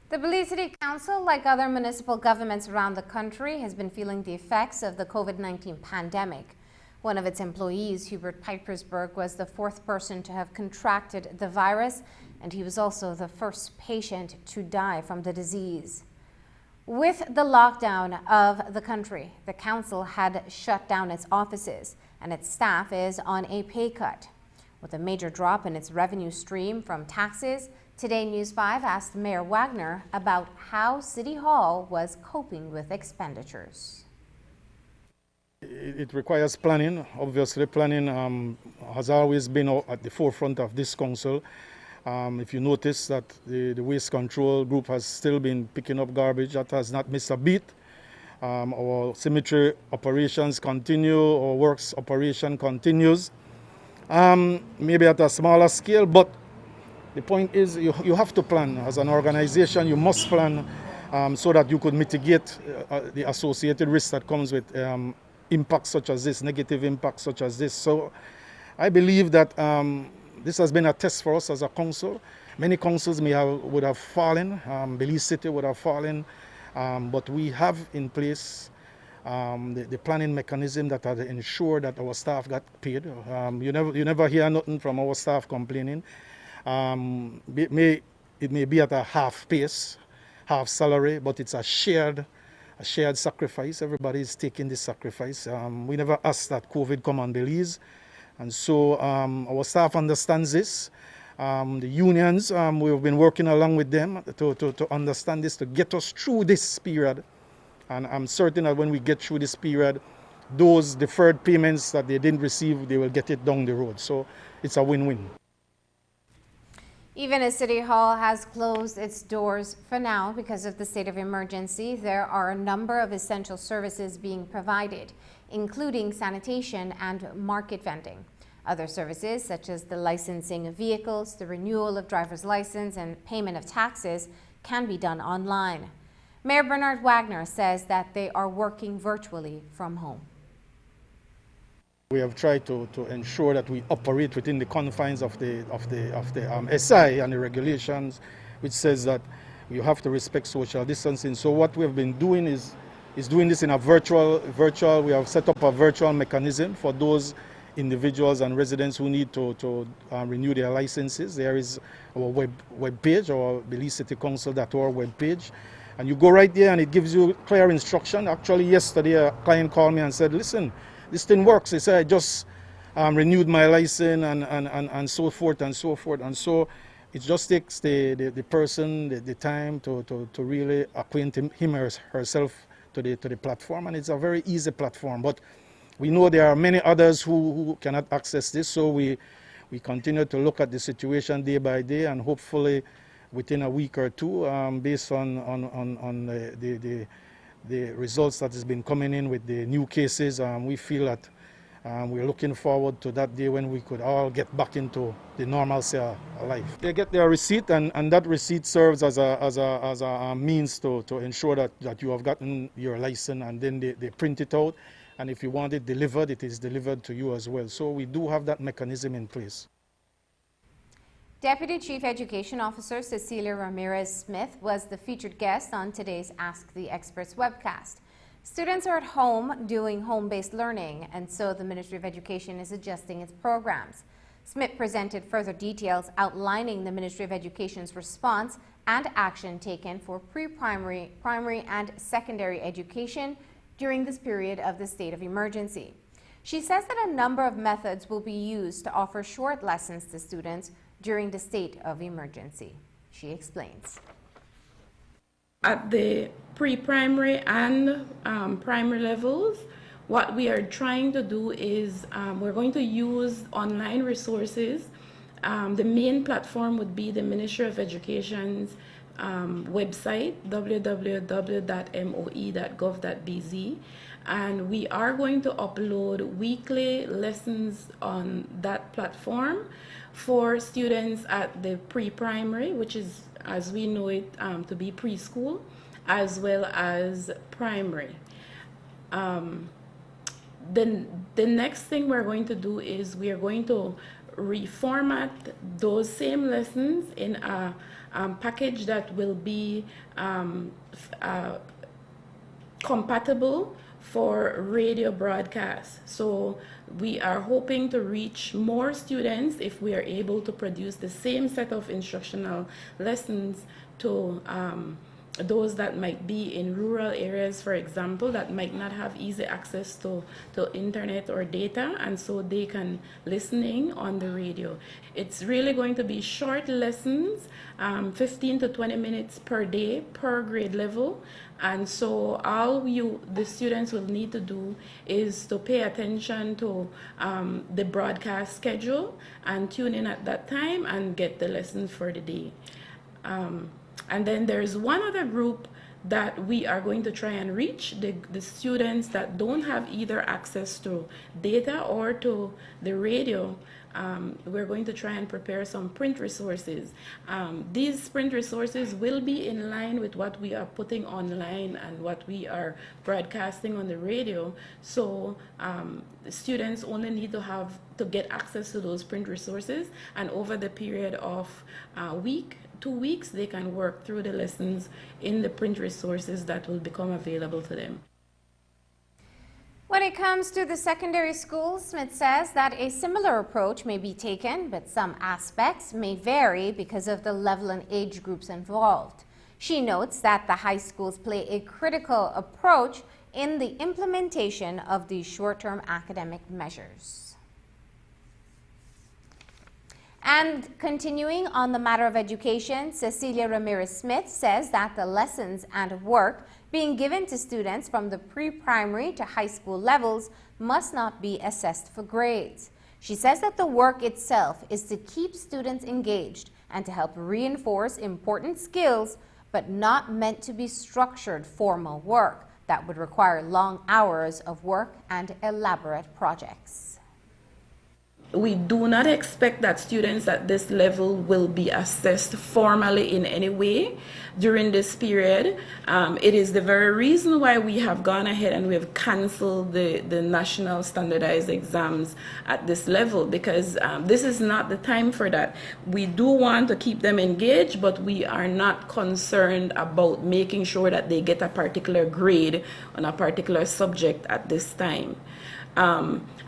The Belize City Council, like other municipal governments around the country, has been feeling the effects of the COVID-19 pandemic. One of its employees, Hubert Pipersburg, was the fourth person to have contracted the virus, and he was also the first patient to die from the disease. With the lockdown of the country, the council had shut down its offices, and its staff is on a pay cut. With a major drop in its revenue stream from taxes, Today News 5 asked Mayor Wagner about how City Hall was coping with expenditures.
It requires planning. Obviously, planning has always been at the forefront of this council. If you notice that the waste control group has still been picking up garbage, that has not missed a beat. Our cemetery operations continue, our works operation continues. Maybe at a smaller scale, but the point is you have to plan. As an organization, you must plan so that you could mitigate the associated risks that comes with impacts such as this, negative impacts such as this. So I believe that this has been a test for us as a council. Many councils would have fallen, Belize City would have fallen, but we have in place the planning mechanism that had ensured that our staff got paid. You never hear nothing from our staff complaining. It may be at a half pace, half salary, but it's a shared sacrifice. Everybody is taking this sacrifice. We never asked that COVID come on Belize, and so our staff understands this. The unions, we've been working along with them to understand this, to get us through this period. And I'm certain that when we get through this period, those deferred payments that they didn't receive, they will get it down the road. So it's a win-win.
Even as City Hall has closed its doors for now because of the state of emergency, there are a number of essential services being provided, including sanitation and market vending. Other services, such as the licensing of vehicles, the renewal of driver's license, and payment of taxes, can be done online. Mayor Bernard Wagner says that they are working virtually from home.
We have tried to ensure that we operate within the confines of the SI and the regulations, which says that you have to respect social distancing. So what we have been doing is doing this in a virtual. We have set up a virtual mechanism for those individuals and residents who need to renew their licenses. There is our web page, our BelizeCityCouncil.org web page, and you go right there and it gives you clear instruction. Actually, yesterday a client called me and said, "Listen, this thing works." He said, "I just renewed my license and so forth and so forth." And so it just takes the person the time to really acquaint him or herself to the platform, and it's a very easy platform. But we know there are many others who cannot access this, so we continue to look at the situation day by day, and hopefully within a week or two, based on the results that has been coming in with the new cases, we feel that we're looking forward to that day when we could all get back into the normalcy of life. They get their receipt, and that receipt serves as a means to ensure that you have gotten your license, and then they print it out, and if you want it delivered, it is delivered to you as well. So we do have that mechanism in place.
Deputy Chief Education Officer Cecilia Ramirez-Smith was the featured guest on today's Ask the Experts webcast. Students are at home doing home-based learning, and so the Ministry of Education is adjusting its programs. Smith presented further details outlining the Ministry of Education's response and action taken for pre-primary, primary, and secondary education during this period of the state of emergency. She says that a number of methods will be used to offer short lessons to students during the state of emergency. She explains.
At the pre-primary and primary levels, what we are trying to do is we're going to use online resources. The main platform would be the Ministry of Education's website, www.moe.gov.bz, and we are going to upload weekly lessons on that platform for students at the pre-primary, which is, as we know it, to be preschool, as well as primary. The next thing we're going to do is we are going to reformat those same lessons in a package that will be compatible for radio broadcast. So we are hoping to reach more students if we are able to produce the same set of instructional lessons to those that might be in rural areas, for example, that might not have easy access to internet or data, and so they can listening on the radio. It's really going to be short lessons, 15 to 20 minutes per day per grade level. And so all the students will need to do is to pay attention to the broadcast schedule and tune in at that time and get the lessons for the day. And then there's one other group that we are going to try and reach, the students that don't have either access to data or to the radio. We're going to try and prepare some print resources. These print resources will be in line with what we are putting online and what we are broadcasting on the radio. So the students only need to get access to those print resources, and over the period of a week, 2 weeks, they can work through the lessons in the print resources that will become available to them.
When it comes to the secondary schools, Smith says that a similar approach may be taken, but some aspects may vary because of the level and age groups involved. She notes that the high schools play a critical approach in the implementation of these short-term academic measures. And continuing on the matter of education, Cecilia Ramirez-Smith says that the lessons and work being given to students from the pre-primary to high school levels must not be assessed for grades. She says that the work itself is to keep students engaged and to help reinforce important skills, but not meant to be structured formal work that would require long hours of work and elaborate projects.
We do not expect that students at this level will be assessed formally in any way during this period. It is the very reason why we have gone ahead and we have canceled the national standardized exams at this level, because this is not the time for that. We do want to keep them engaged, but we are not concerned about making sure that they get a particular grade on a particular subject at this time.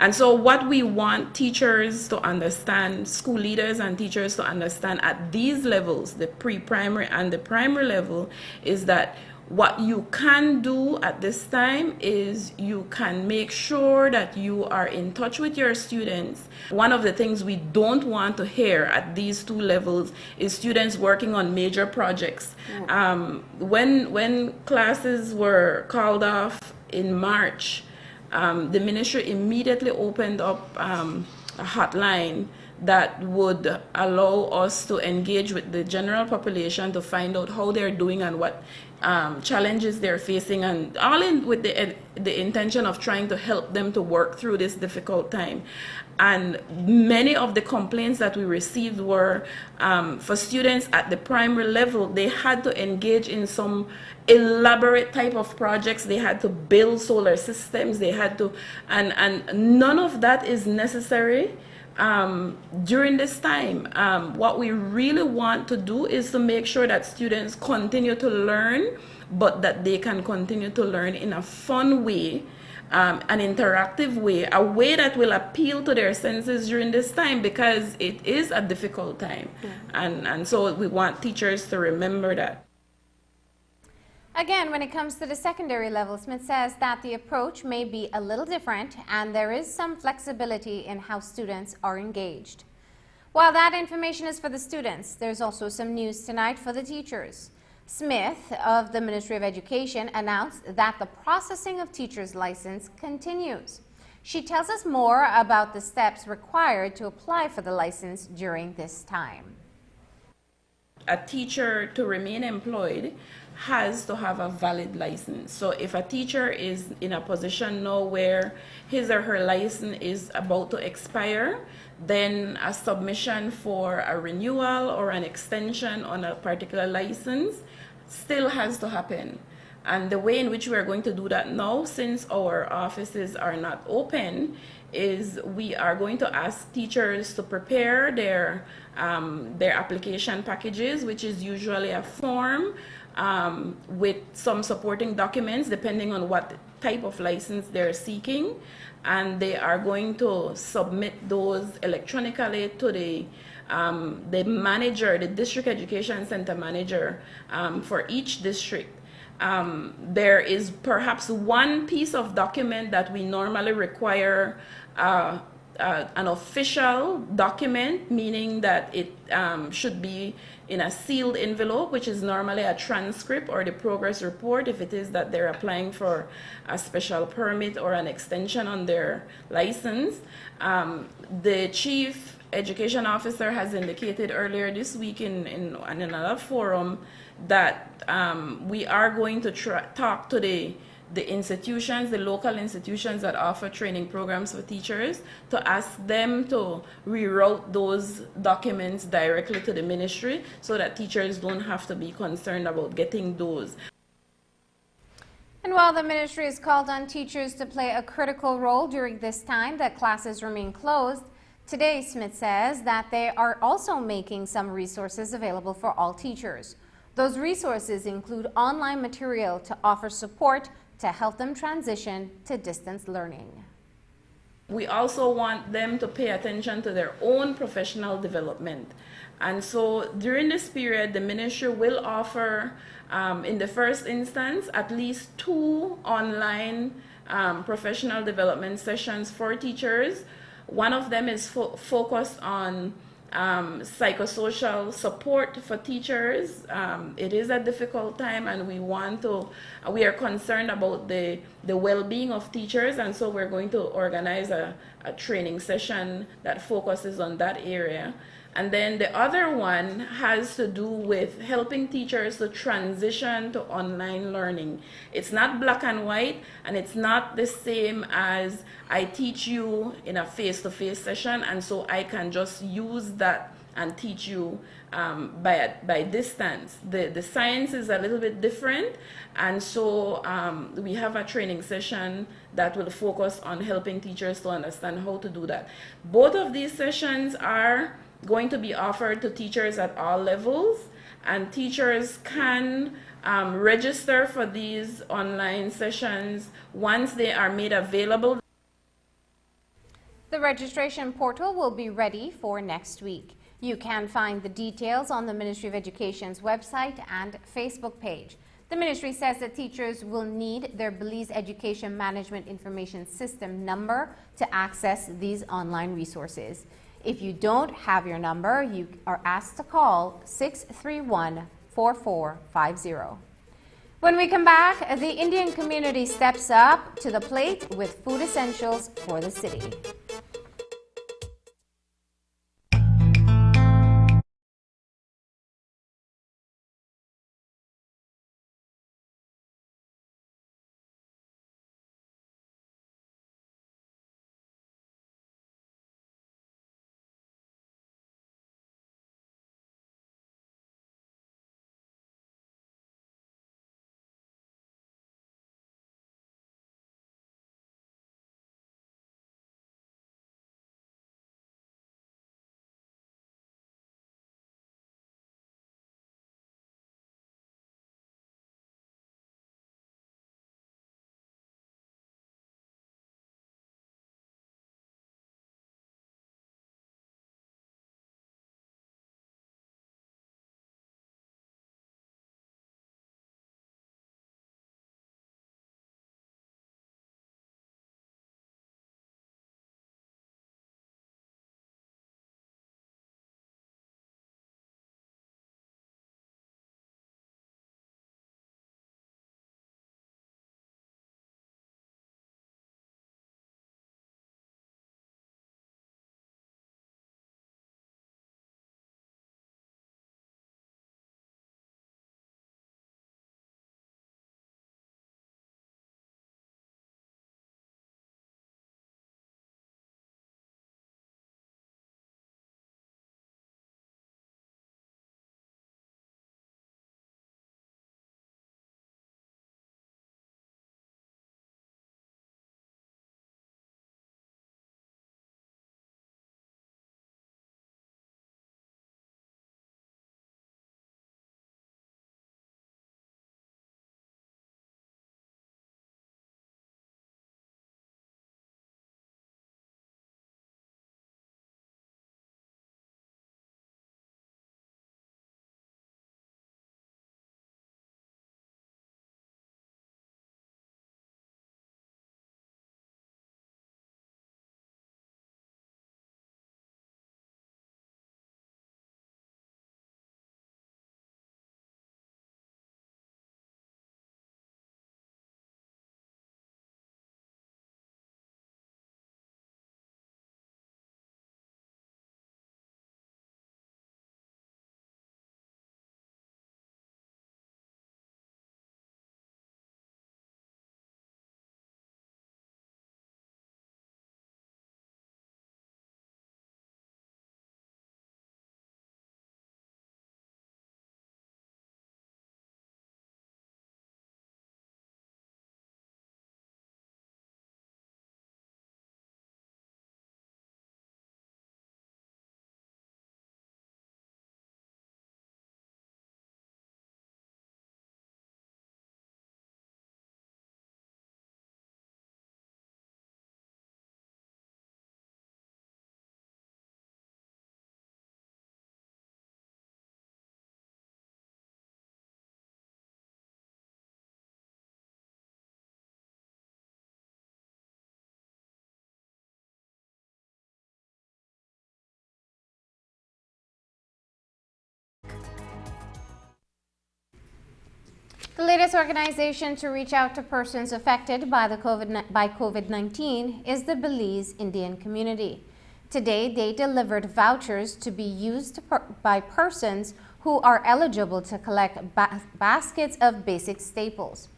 And so what we want teachers to understand, school leaders and teachers to understand at these levels, the pre-primary and the primary level, is that what you can do at this time is you can make sure that you are in touch with your students. One of the things we don't want to hear at these two levels is students working on major projects. When classes were called off in March, the ministry immediately opened up a hotline that would allow us to engage with the general population to find out how they're doing and what challenges they're facing, and all with the intention of trying to help them to work through this difficult time. And many of the complaints that we received were for students at the primary level. They had to engage in some elaborate type of projects. They had to build solar systems. They had to, and none of that is necessary during this time. What we really want to do is to make sure that students continue to learn, but that they can continue to learn in a fun way, an interactive way, a way that will appeal to their senses during this time, because it is a difficult time. And so we want teachers to remember that.
Again, when it comes to the secondary level, Smith says that the approach may be a little different and there is some flexibility in how students are engaged. While that information is for the students, there's also some news tonight for the teachers. Smith of the Ministry of Education announced that the processing of teachers' license continues. She tells us more about the steps required to apply for the license during this time.
A teacher, to remain employed, has to have a valid license. So if a teacher is in a position now where his or her license is about to expire, then a submission for a renewal or an extension on a particular license still has to happen. And the way in which we are going to do that now, since our offices are not open, is we are going to ask teachers to prepare their application packages, which is usually a form with some supporting documents depending on what type of license they're seeking, and they are going to submit those electronically to the manager, the district education center manager for each district. There is perhaps one piece of document that we normally require an official document, meaning that it should be in a sealed envelope, which is normally a transcript or the progress report if it is that they're applying for a special permit or an extension on their license. The chief education officer has indicated earlier this week in another forum that we are going to talk to the institutions, the local institutions that offer training programs for teachers, to ask them to reroute those documents directly to the ministry so that teachers don't have to be concerned about getting those.
And while the ministry has called on teachers to play a critical role during this time that classes remain closed, today Smith says that they are also making some resources available for all teachers. Those resources include online material to offer support to help them transition to distance learning.
We also want them to pay attention to their own professional development. And so during this period, the ministry will offer, in the first instance, at least 2 online professional development sessions for teachers. One of them is focused on psychosocial support for teachers. It is a difficult time, and we are concerned about the well-being of teachers, and so we're going to organize a training session that focuses on that area. And then the other one has to do with helping teachers to transition to online learning. It's not black and white, and it's not the same as I teach you in a face-to-face session, and so I can just use that and teach you by distance. The science is a little bit different, and so we have a training session that will focus on helping teachers to understand how to do that. Both of these sessions are going to be offered to teachers at all levels, and teachers can register for these online sessions once they are made available.
The registration portal will be ready for next week. You can find the details on the Ministry of Education's website and Facebook page. The ministry says that teachers will need their Belize Education Management Information System number to access these online resources. If you don't have your number, you are asked to call 631-4450. When we come back, the Indian community steps up to the plate with food essentials for the city. The latest organization to reach out to persons affected by COVID-19 is the Belize Indian community. Today, they delivered vouchers to be used by persons who are eligible to collect baskets of basic staples.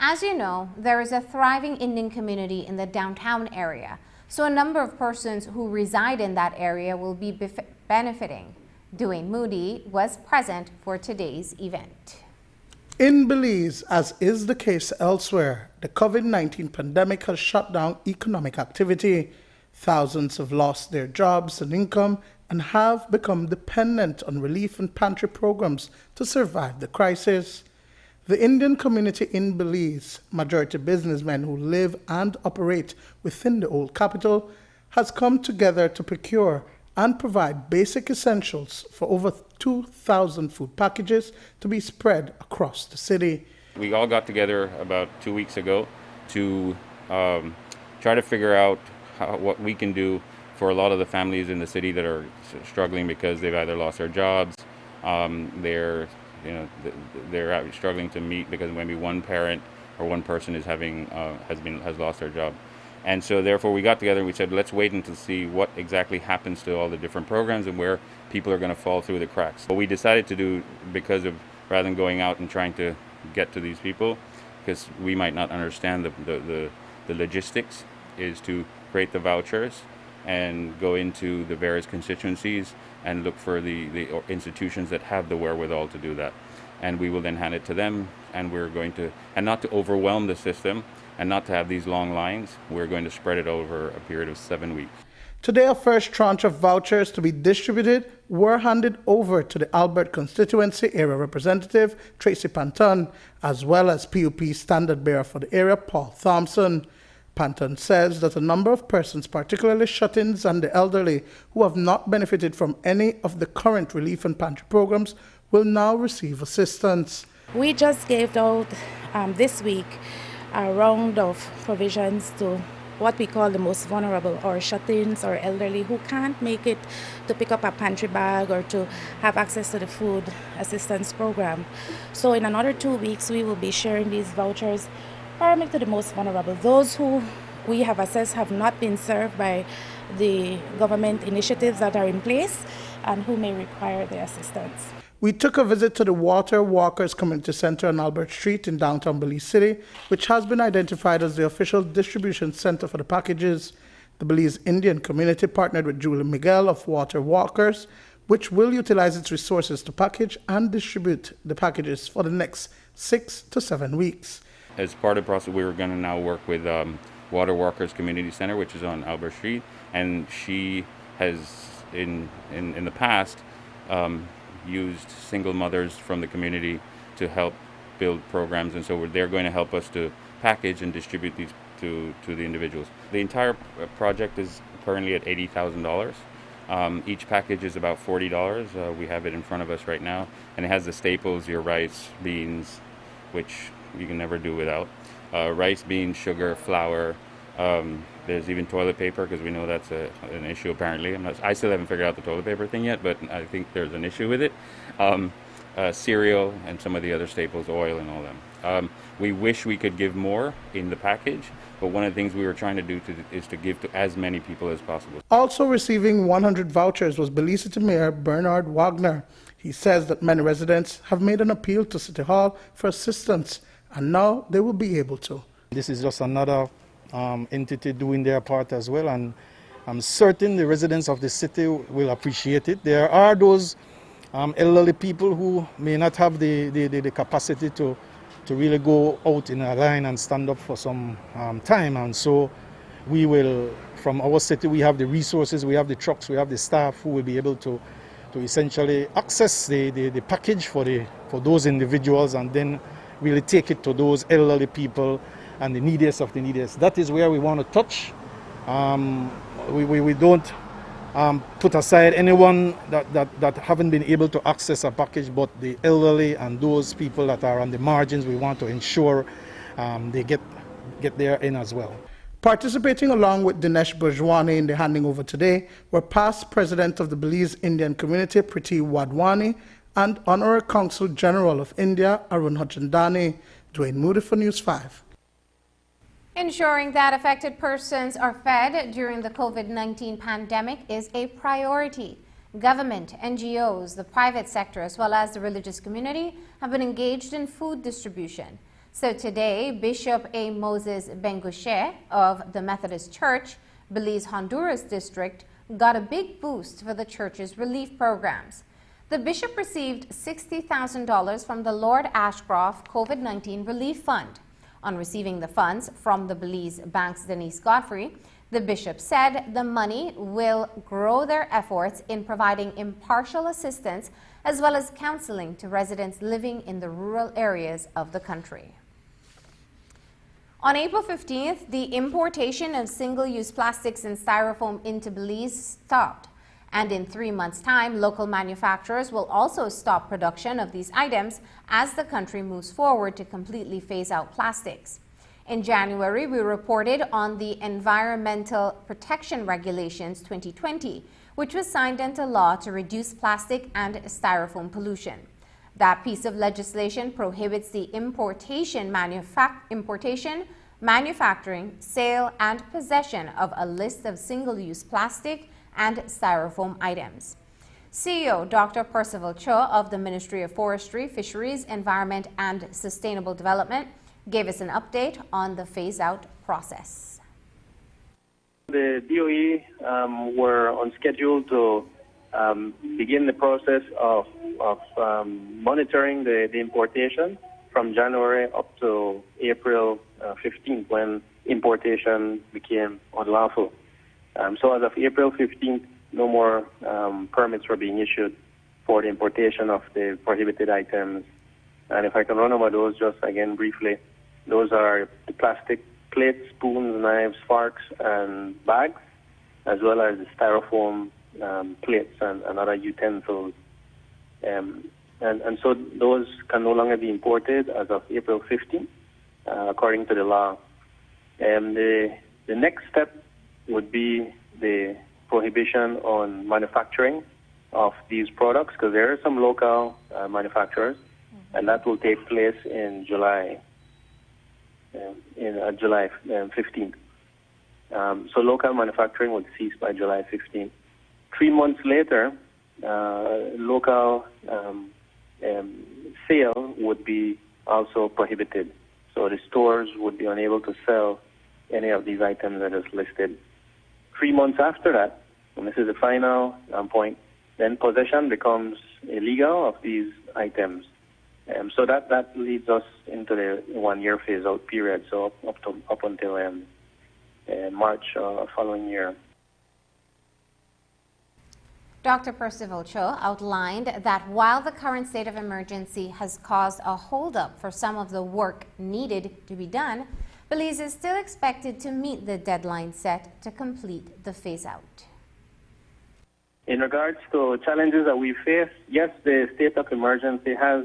As you know, there is a thriving Indian community in the downtown area, so a number of persons who reside in that area will be benefiting. Dwayne Moody was present for today's event.
In Belize, as is the case elsewhere, the COVID-19 pandemic has shut down economic activity. Thousands have lost their jobs and income and have become dependent on relief and pantry programs to survive the crisis. The Indian community in Belize, majority businessmen who live and operate within the old capital, has come together to procure and provide basic essentials for over 2,000 food packages to be spread across the city.
We all got together about 2 weeks ago to try to figure out what we can do for a lot of the families in the city that are struggling because they've either lost their jobs, they're struggling to meet because maybe one parent or one person is has lost their job. And so therefore we got together and we said, let's wait until see what exactly happens to all the different programs and where people are going to fall through the cracks. What we decided to do, because of rather than going out and trying to get to these people, because we might not understand the logistics, is to create the vouchers and go into the various constituencies and look for the institutions that have the wherewithal to do that. And we will then hand it to them, and we're going to, and not to overwhelm the system and not to have these long lines, we're going to spread it over a period of 7 weeks.
Today, a first tranche of vouchers to be distributed were handed over to the Albert constituency area representative, Tracy Panton, as well as PUP standard bearer for the area, Paul Thompson. Panton says that a number of persons, particularly shut-ins and the elderly, who have not benefited from any of the current relief and pantry programs, will now receive assistance.
We just gave out this week a round of provisions to what we call the most vulnerable, or shut-ins or elderly who can't make it to pick up a pantry bag or to have access to the food assistance program. So in another 2 weeks, we will be sharing these vouchers primarily to the most vulnerable, those who we have assessed have not been served by the government initiatives that are in place and who may require the assistance.
We took a visit to the Water Walkers Community Center on Albert Street in downtown Belize City, which has been identified as the official distribution center for the packages. The Belize Indian community partnered with Julie Miguel of Water Walkers, which will utilize its resources to package and distribute the packages for the next 6 to 7 weeks.
As part of the process, we were going to now work with Water Walkers Community Center, which is on Albert Street, and she has, in the past, used single mothers from the community to help build programs, and so they're going to help us to package and distribute these to the individuals. The entire project is currently at $80,000. Each package is about $40. We have it in front of us right now, and it has the staples, your rice, beans, which you can never do without. Rice, beans, sugar, flour. There's even toilet paper, because we know that's an issue apparently. I still haven't figured out the toilet paper thing yet, but I think there's an issue with it. Cereal and some of the other staples, oil and all them. We wish we could give more in the package, but one of the things we were trying to do is to give to as many people as possible.
Also receiving 100 vouchers was Belize City Mayor Bernard Wagner. He says that many residents have made an appeal to City Hall for assistance, and now they will be able to.
This is just another entity doing their part as well, and I'm certain the residents of the city will appreciate it. There are those elderly people who may not have the capacity to really go out in a line and stand up for some time, and so we will, from our city, we have the resources, we have the trucks, we have the staff who will be able to essentially access the package for those individuals, and then really take it to those elderly people and the neediest of the neediest. That is where we want to touch. We don't put aside anyone that haven't been able to access a package, but the elderly and those people that are on the margins, we want to ensure they get there in as well.
Participating along with Dinesh Bourjwani in the handing over today were past president of the Belize Indian community, Priti Wadhwani, and Honorary Consul General of India, Arun Hajandani. Dwayne Moody for News 5.
Ensuring that affected persons are fed during the COVID-19 pandemic is a priority. Government, NGOs, the private sector, as well as the religious community have been engaged in food distribution. So today, Bishop A. Moses Benguche of the Methodist Church, Belize, Honduras district, got a big boost for the church's relief programs. The bishop received $60,000 from the Lord Ashcroft COVID-19 Relief Fund. On receiving the funds from the Belize Bank's Denise Godfrey, the bishop said the money will grow their efforts in providing impartial assistance as well as counseling to residents living in the rural areas of the country. On April 15th, the importation of single-use plastics and styrofoam into Belize stopped. And in 3 months' time, local manufacturers will also stop production of these items as the country moves forward to completely phase out plastics. In January, we reported on the Environmental Protection Regulations 2020, which was signed into law to reduce plastic and styrofoam pollution. That piece of legislation prohibits the importation, manufacturing, sale, and possession of a list of single-use plastic and styrofoam items. CEO Dr. Percival Cho of the Ministry of Forestry, Fisheries, Environment, and Sustainable Development gave us an update on the phase-out process.
The DOE were on schedule to begin the process of monitoring the importation from January up to April 15th, when importation became unlawful. So as of April 15th, no more permits were being issued for the importation of the prohibited items. And if I can run over those just again briefly, those are the plastic plates, spoons, knives, forks, and bags, as well as the styrofoam plates and other utensils. And so those can no longer be imported as of April 15th, according to the law. And the next step would be the prohibition on manufacturing of these products, because there are some local manufacturers, and that will take place in July 15th. So local manufacturing would cease by July 15th. 3 months later, local sale would be also prohibited. So the stores would be unable to sell any of these items that is listed. 3 months after that, and this is the final point, then possession becomes illegal of these items. So that leads us into the 1-year phase-out period, so up until March following year.
Dr. Percival Cho outlined that while the current state of emergency has caused a holdup for some of the work needed to be done, Belize is still expected to meet the deadline set to complete the phase-out.
In regards to challenges that we face, yes, the state of emergency has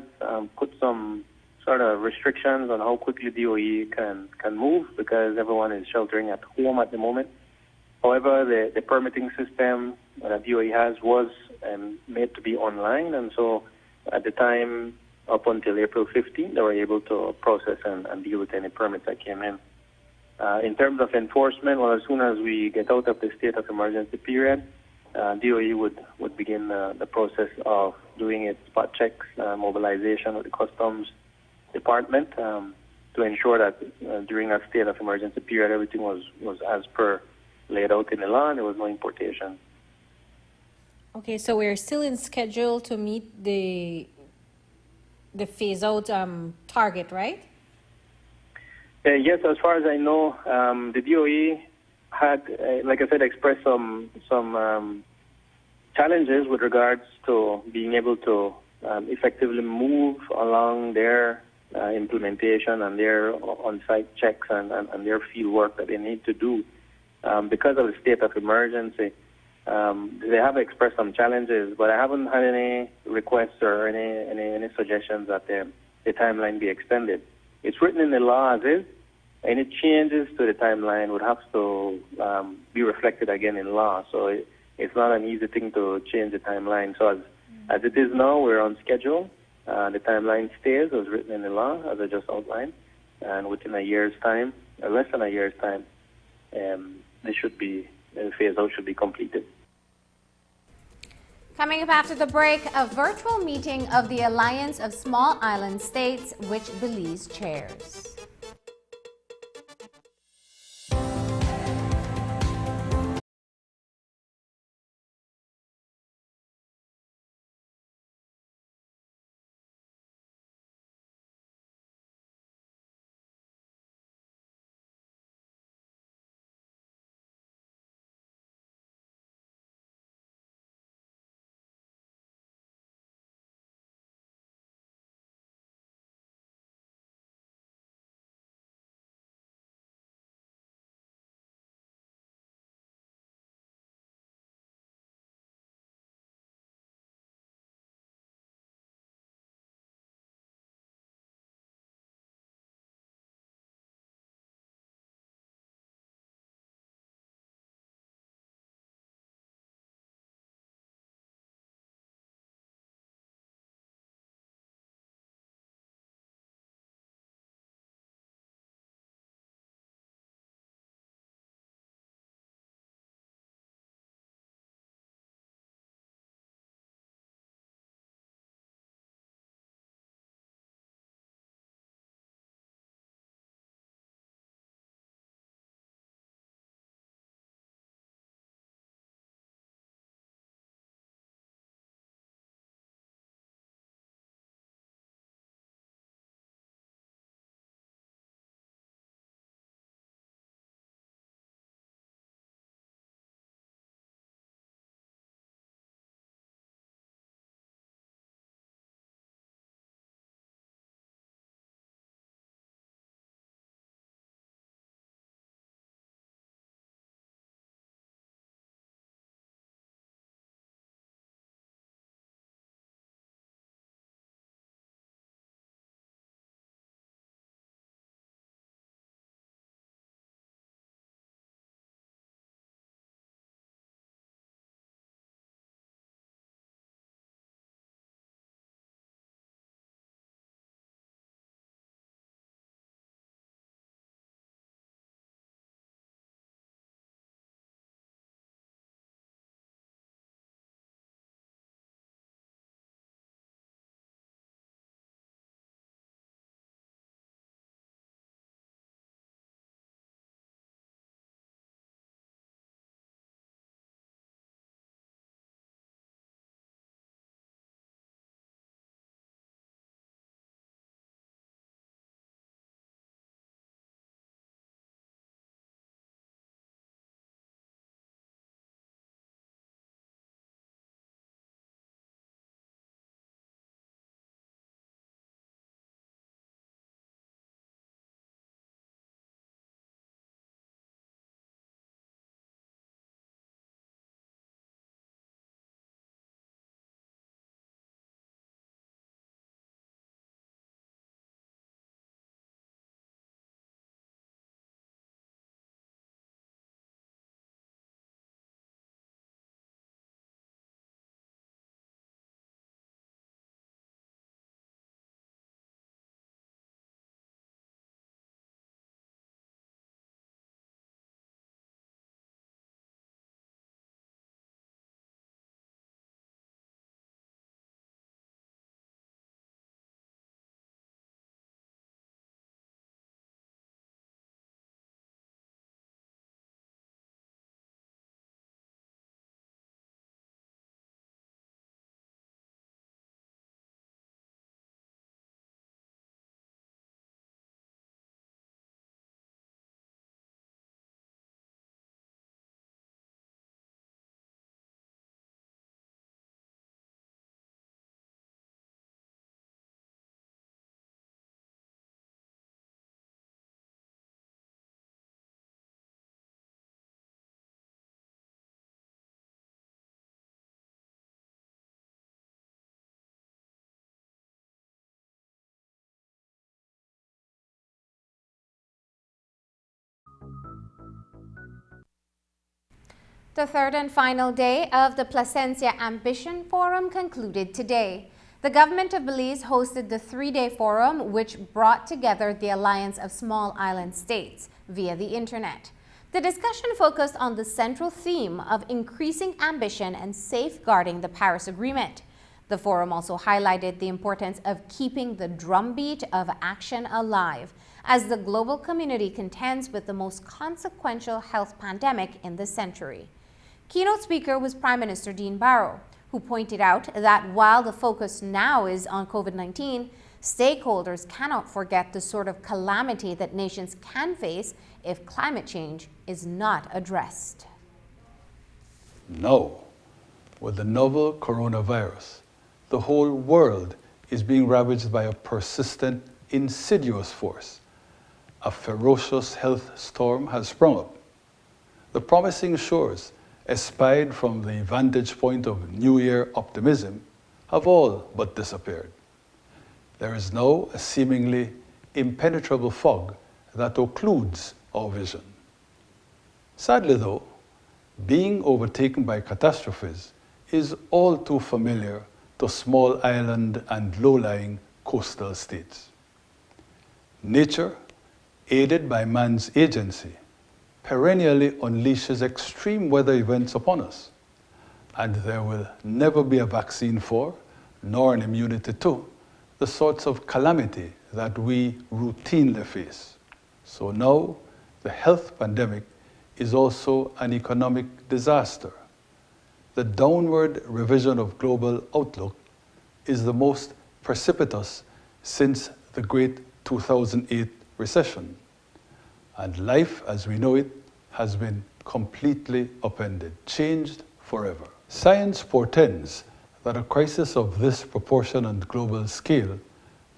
put some sort of restrictions on how quickly DOE can move, because everyone is sheltering at home at the moment. However, the permitting system that DOE has was made to be online, and so at the time up until April 15th, they were able to process and deal with any permits that came in. In terms of enforcement, well, as soon as we get out of the state of emergency period, DOE would begin the process of doing its spot checks, mobilization with the Customs Department to ensure that during that state of emergency period, everything was as per laid out in the law and there was no importation.
Okay, so we're still in schedule to meet the phase-out target, right?
Yes, as far as I know, the DOE had, like I said, expressed some challenges with regards to being able to effectively move along their implementation and their on-site checks and their field work that they need to do. Because of the state of emergency, they have expressed some challenges, but I haven't had any requests or any suggestions that the timeline be extended. It's written in the law as is. Any changes to the timeline would have to be reflected again in law. So it's not an easy thing to change the timeline. So As it is now, we're on schedule. The timeline stays as written in the law, as I just outlined, and within a year's time, or less than a year's time, the phase out should be completed.
Coming up after the break, a virtual meeting of the Alliance of Small Island States, which Belize chairs. The third and final day of the Placencia Ambition Forum concluded today. The government of Belize hosted the three-day forum, which brought together the Alliance of Small Island States via the internet. The discussion focused on the central theme of increasing ambition and safeguarding the Paris Agreement. The forum also highlighted the importance of keeping the drumbeat of action alive as the global community contends with the most consequential health pandemic in the century. Keynote speaker was Prime Minister Dean Barrow, who pointed out that while the focus now is on COVID-19, stakeholders cannot forget the sort of calamity that nations can face if climate change is not addressed.
Now, with the novel coronavirus, the whole world is being ravaged by a persistent, insidious force. A ferocious health storm has sprung up. The promising shores, espied from the vantage point of New Year optimism, have all but disappeared. There is now a seemingly impenetrable fog that occludes our vision. Sadly though, being overtaken by catastrophes is all too familiar to small island and low-lying coastal states. Nature, aided by man's agency, perennially unleashes extreme weather events upon us, and there will never be a vaccine for, nor an immunity to, the sorts of calamity that we routinely face. So now, the health pandemic is also an economic disaster. The downward revision of global outlook is the most precipitous since the great 2008 recession, and life as we know it has been completely upended, changed forever. Science portends that a crisis of this proportion and global scale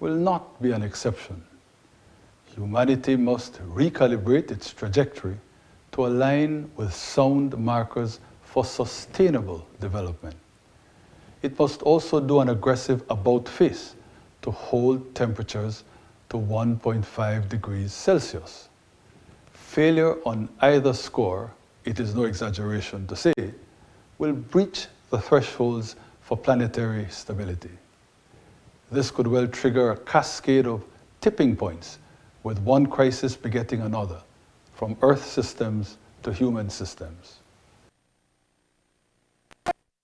will not be an exception. Humanity must recalibrate its trajectory to align with sound markers for sustainable development. It must also do an aggressive about-face to hold temperatures to 1.5 degrees Celsius. Failure on either score, it is no exaggeration to say, will breach the thresholds for planetary stability. This could well trigger a cascade of tipping points, with one crisis begetting another, from Earth systems to human systems.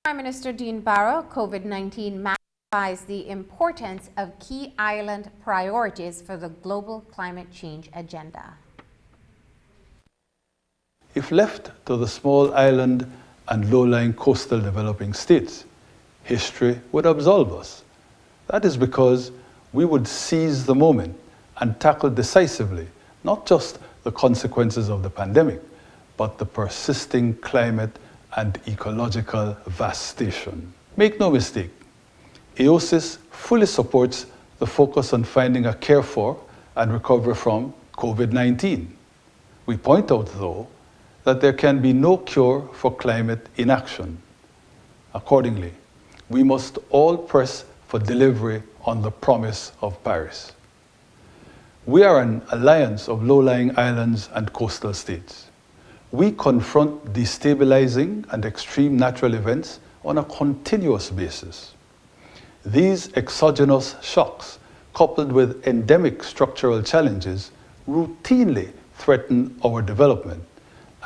Prime Minister Dean Barrow, COVID-19 magnifies the importance of key island priorities for the global climate change agenda.
If left to the small island and low-lying coastal developing states, history would absolve us. That is because we would seize the moment and tackle decisively not just the consequences of the pandemic, but the persisting climate and ecological devastation. Make no mistake, AOSIS fully supports the focus on finding a cure for and recovery from COVID-19. We point out, though, that there can be no cure for climate inaction. Accordingly, we must all press for delivery on the promise of Paris. We are an alliance of low-lying islands and coastal states. We confront destabilizing and extreme natural events on a continuous basis. These exogenous shocks, coupled with endemic structural challenges, routinely threaten our development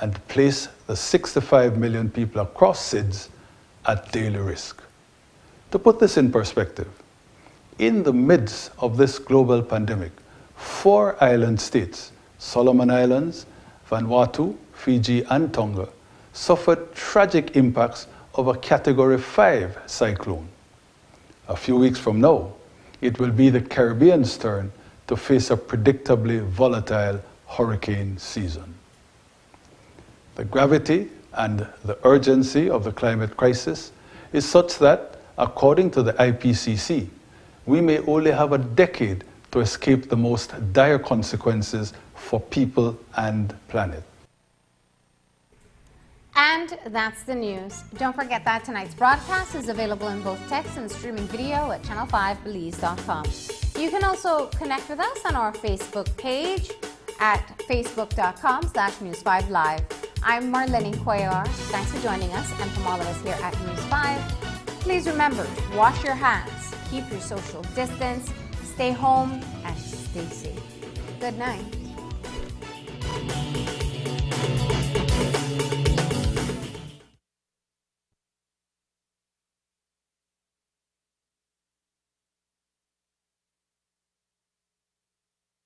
and place the 65 million people across SIDS at daily risk. To put this in perspective, in the midst of this global pandemic, 4 island states, Solomon Islands, Vanuatu, Fiji, and Tonga, suffered tragic impacts of a Category 5 cyclone. A few weeks from now, it will be the Caribbean's turn to face a predictably volatile hurricane season. The gravity and the urgency of the climate crisis is such that, according to the IPCC, we may only have a decade to escape the most dire consequences for people and planet.
And that's the news. Don't forget that tonight's broadcast is available in both text and streaming video at channel5belize.com. You can also connect with us on our Facebook page at facebook.com/News5Live. I'm Marlene Cuellar. Thanks for joining us, and from all of us here at News 5, please remember to wash your hands, keep your social distance, stay home, and stay safe. Good night.